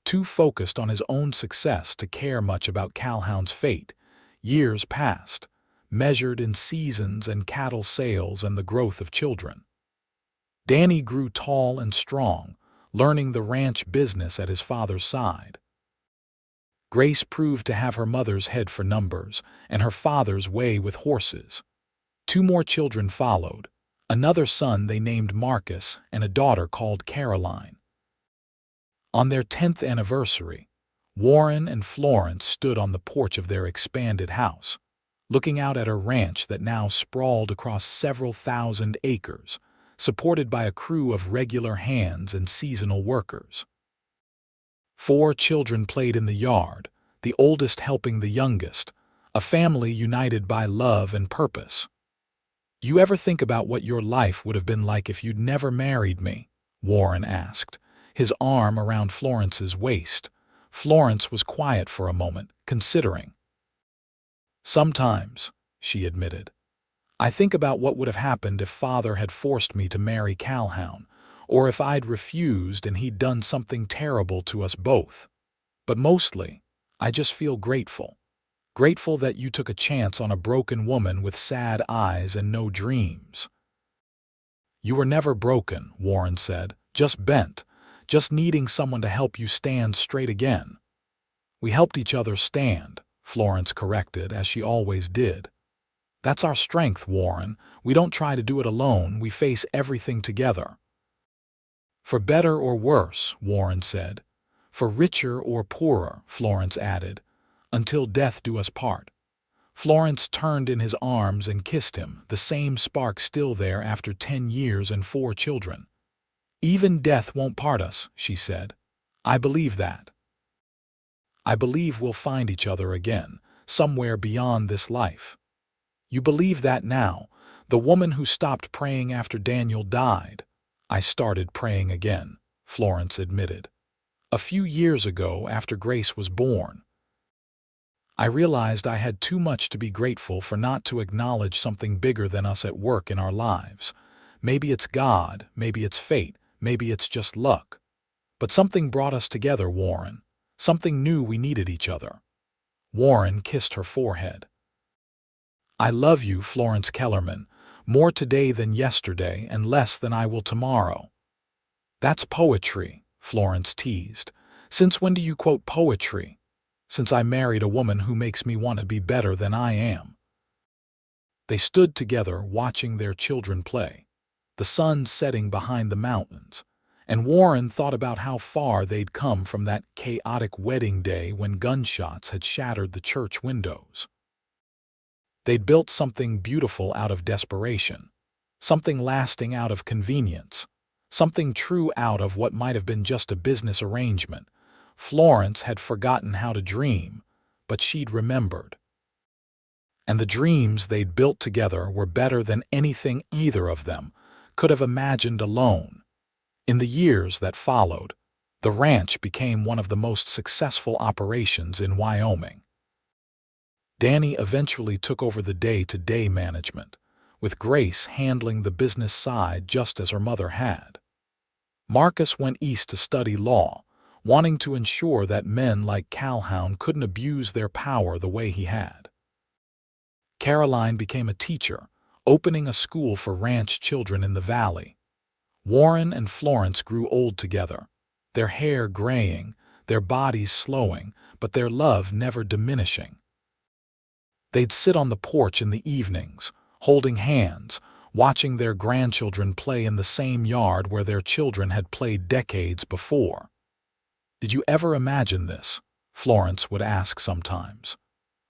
too focused on his own success to care much about Calhoun's fate. Years passed, measured in seasons and cattle sales and the growth of children. Danny grew tall and strong, learning the ranch business at his father's side. Grace proved to have her mother's head for numbers and her father's way with horses. 2 more children followed, another son they named Marcus and a daughter called Caroline. On their 10th anniversary, Warren and Florence stood on the porch of their expanded house, looking out at a ranch that now sprawled across several thousand acres, supported by a crew of regular hands and seasonal workers. 4 children played in the yard, the oldest helping the youngest, a family united by love and purpose. "You ever think about what your life would have been like if you'd never married me?" Warren asked, his arm around Florence's waist. Florence was quiet for a moment, considering. "Sometimes," she admitted. "I think about what would have happened if Father had forced me to marry Calhoun, or if I'd refused and he'd done something terrible to us both. But mostly, I just feel grateful. Grateful that you took a chance on a broken woman with sad eyes and no dreams." "You were never broken," Warren said, "just bent, just needing someone to help you stand straight again." "We helped each other stand," Florence corrected, as she always did. "That's our strength, Warren. We don't try to do it alone, we face everything together." "For better or worse," Warren said. "For richer or poorer," Florence added, "until death do us part." Florence turned in his arms and kissed him, the same spark still there after 10 years and 4 children. "Even death won't part us," she said. "I believe that. I believe we'll find each other again, somewhere beyond this life." "You believe that now? The woman who stopped praying after Daniel died." "I started praying again," Florence admitted. "A few years ago, after Grace was born. I realized I had too much to be grateful for not to acknowledge something bigger than us at work in our lives. Maybe it's God, maybe it's fate, maybe it's just luck. But something brought us together, Warren. Something knew we needed each other." Warren kissed her forehead. "I love you, Florence Kellerman, more today than yesterday and less than I will tomorrow." "That's poetry," Florence teased. "Since when do you quote poetry?" "Since I married a woman who makes me want to be better than I am." They stood together watching their children play, the sun setting behind the mountains, and Warren thought about how far they'd come from that chaotic wedding day when gunshots had shattered the church windows. They'd built something beautiful out of desperation, something lasting out of convenience, something true out of what might have been just a business arrangement. Florence had forgotten how to dream, but she'd remembered. And the dreams they'd built together were better than anything either of them could have imagined alone. In the years that followed, the ranch became one of the most successful operations in Wyoming. Danny eventually took over the day-to-day management, with Grace handling the business side just as her mother had. Marcus went east to study law, wanting to ensure that men like Calhoun couldn't abuse their power the way he had. Caroline became a teacher, opening a school for ranch children in the valley. Warren and Florence grew old together, their hair graying, their bodies slowing, but their love never diminishing. They'd sit on the porch in the evenings, holding hands, watching their grandchildren play in the same yard where their children had played decades before. "Did you ever imagine this?" Florence would ask sometimes.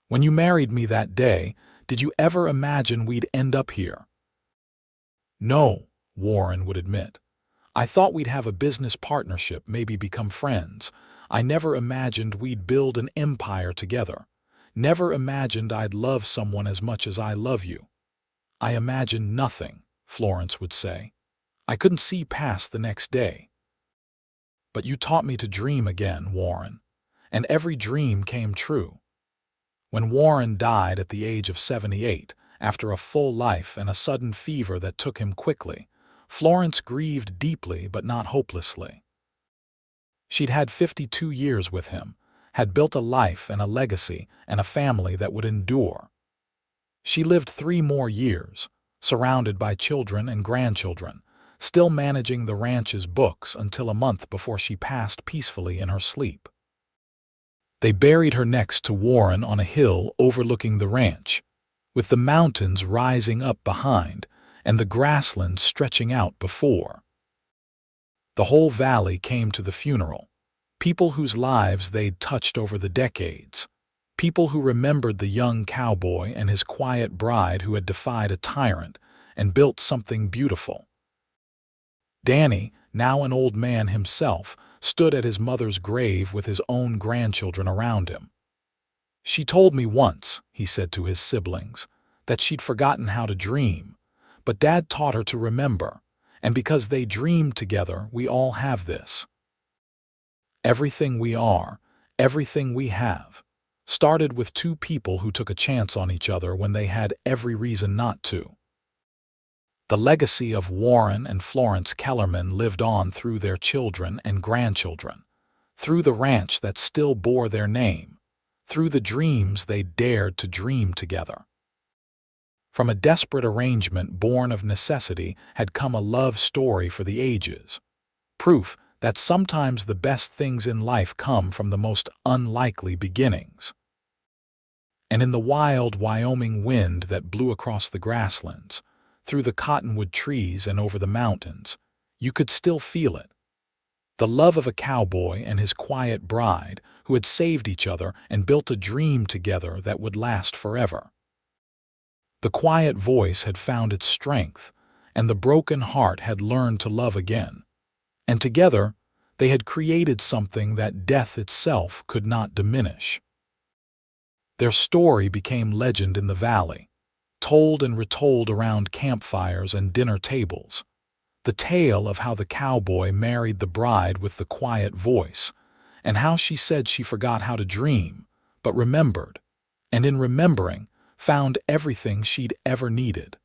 "When you married me that day, did you ever imagine we'd end up here?" "No," Warren would admit. "I thought we'd have a business partnership, maybe become friends. I never imagined we'd build an empire together. Never imagined I'd love someone as much as I love you." "I imagined nothing," Florence would say. "I couldn't see past the next day." "But you taught me to dream again, Warren, and every dream came true." When Warren died at the age of 78, after a full life and a sudden fever that took him quickly, Florence grieved deeply but not hopelessly. She'd had 52 years with him, had built a life and a legacy and a family that would endure. She lived 3 more years, surrounded by children and grandchildren, still managing the ranch's books until a month before she passed peacefully in her sleep. They buried her next to Warren on a hill overlooking the ranch, with the mountains rising up behind and the grasslands stretching out before. The whole valley came to the funeral, people whose lives they'd touched over the decades, people who remembered the young cowboy and his quiet bride who had defied a tyrant and built something beautiful. Danny, now an old man himself, stood at his mother's grave with his own grandchildren around him. "She told me once," he said to his siblings, "that she'd forgotten how to dream, but Dad taught her to remember, and because they dreamed together, we all have this. Everything we are, everything we have, started with 2 people who took a chance on each other when they had every reason not to." The legacy of Warren and Florence Kellerman lived on through their children and grandchildren, through the ranch that still bore their name, through the dreams they dared to dream together. From a desperate arrangement born of necessity had come a love story for the ages, proof that sometimes the best things in life come from the most unlikely beginnings. And in the wild Wyoming wind that blew across the grasslands, through the cottonwood trees and over the mountains, you could still feel it. The love of a cowboy and his quiet bride who had saved each other and built a dream together that would last forever. The quiet voice had found its strength, and the broken heart had learned to love again. And together, they had created something that death itself could not diminish. Their story became legend in the valley, told and retold around campfires and dinner tables. The tale of how the cowboy married the bride with the quiet voice, and how she said she forgot how to dream, but remembered, and in remembering, found everything she'd ever needed.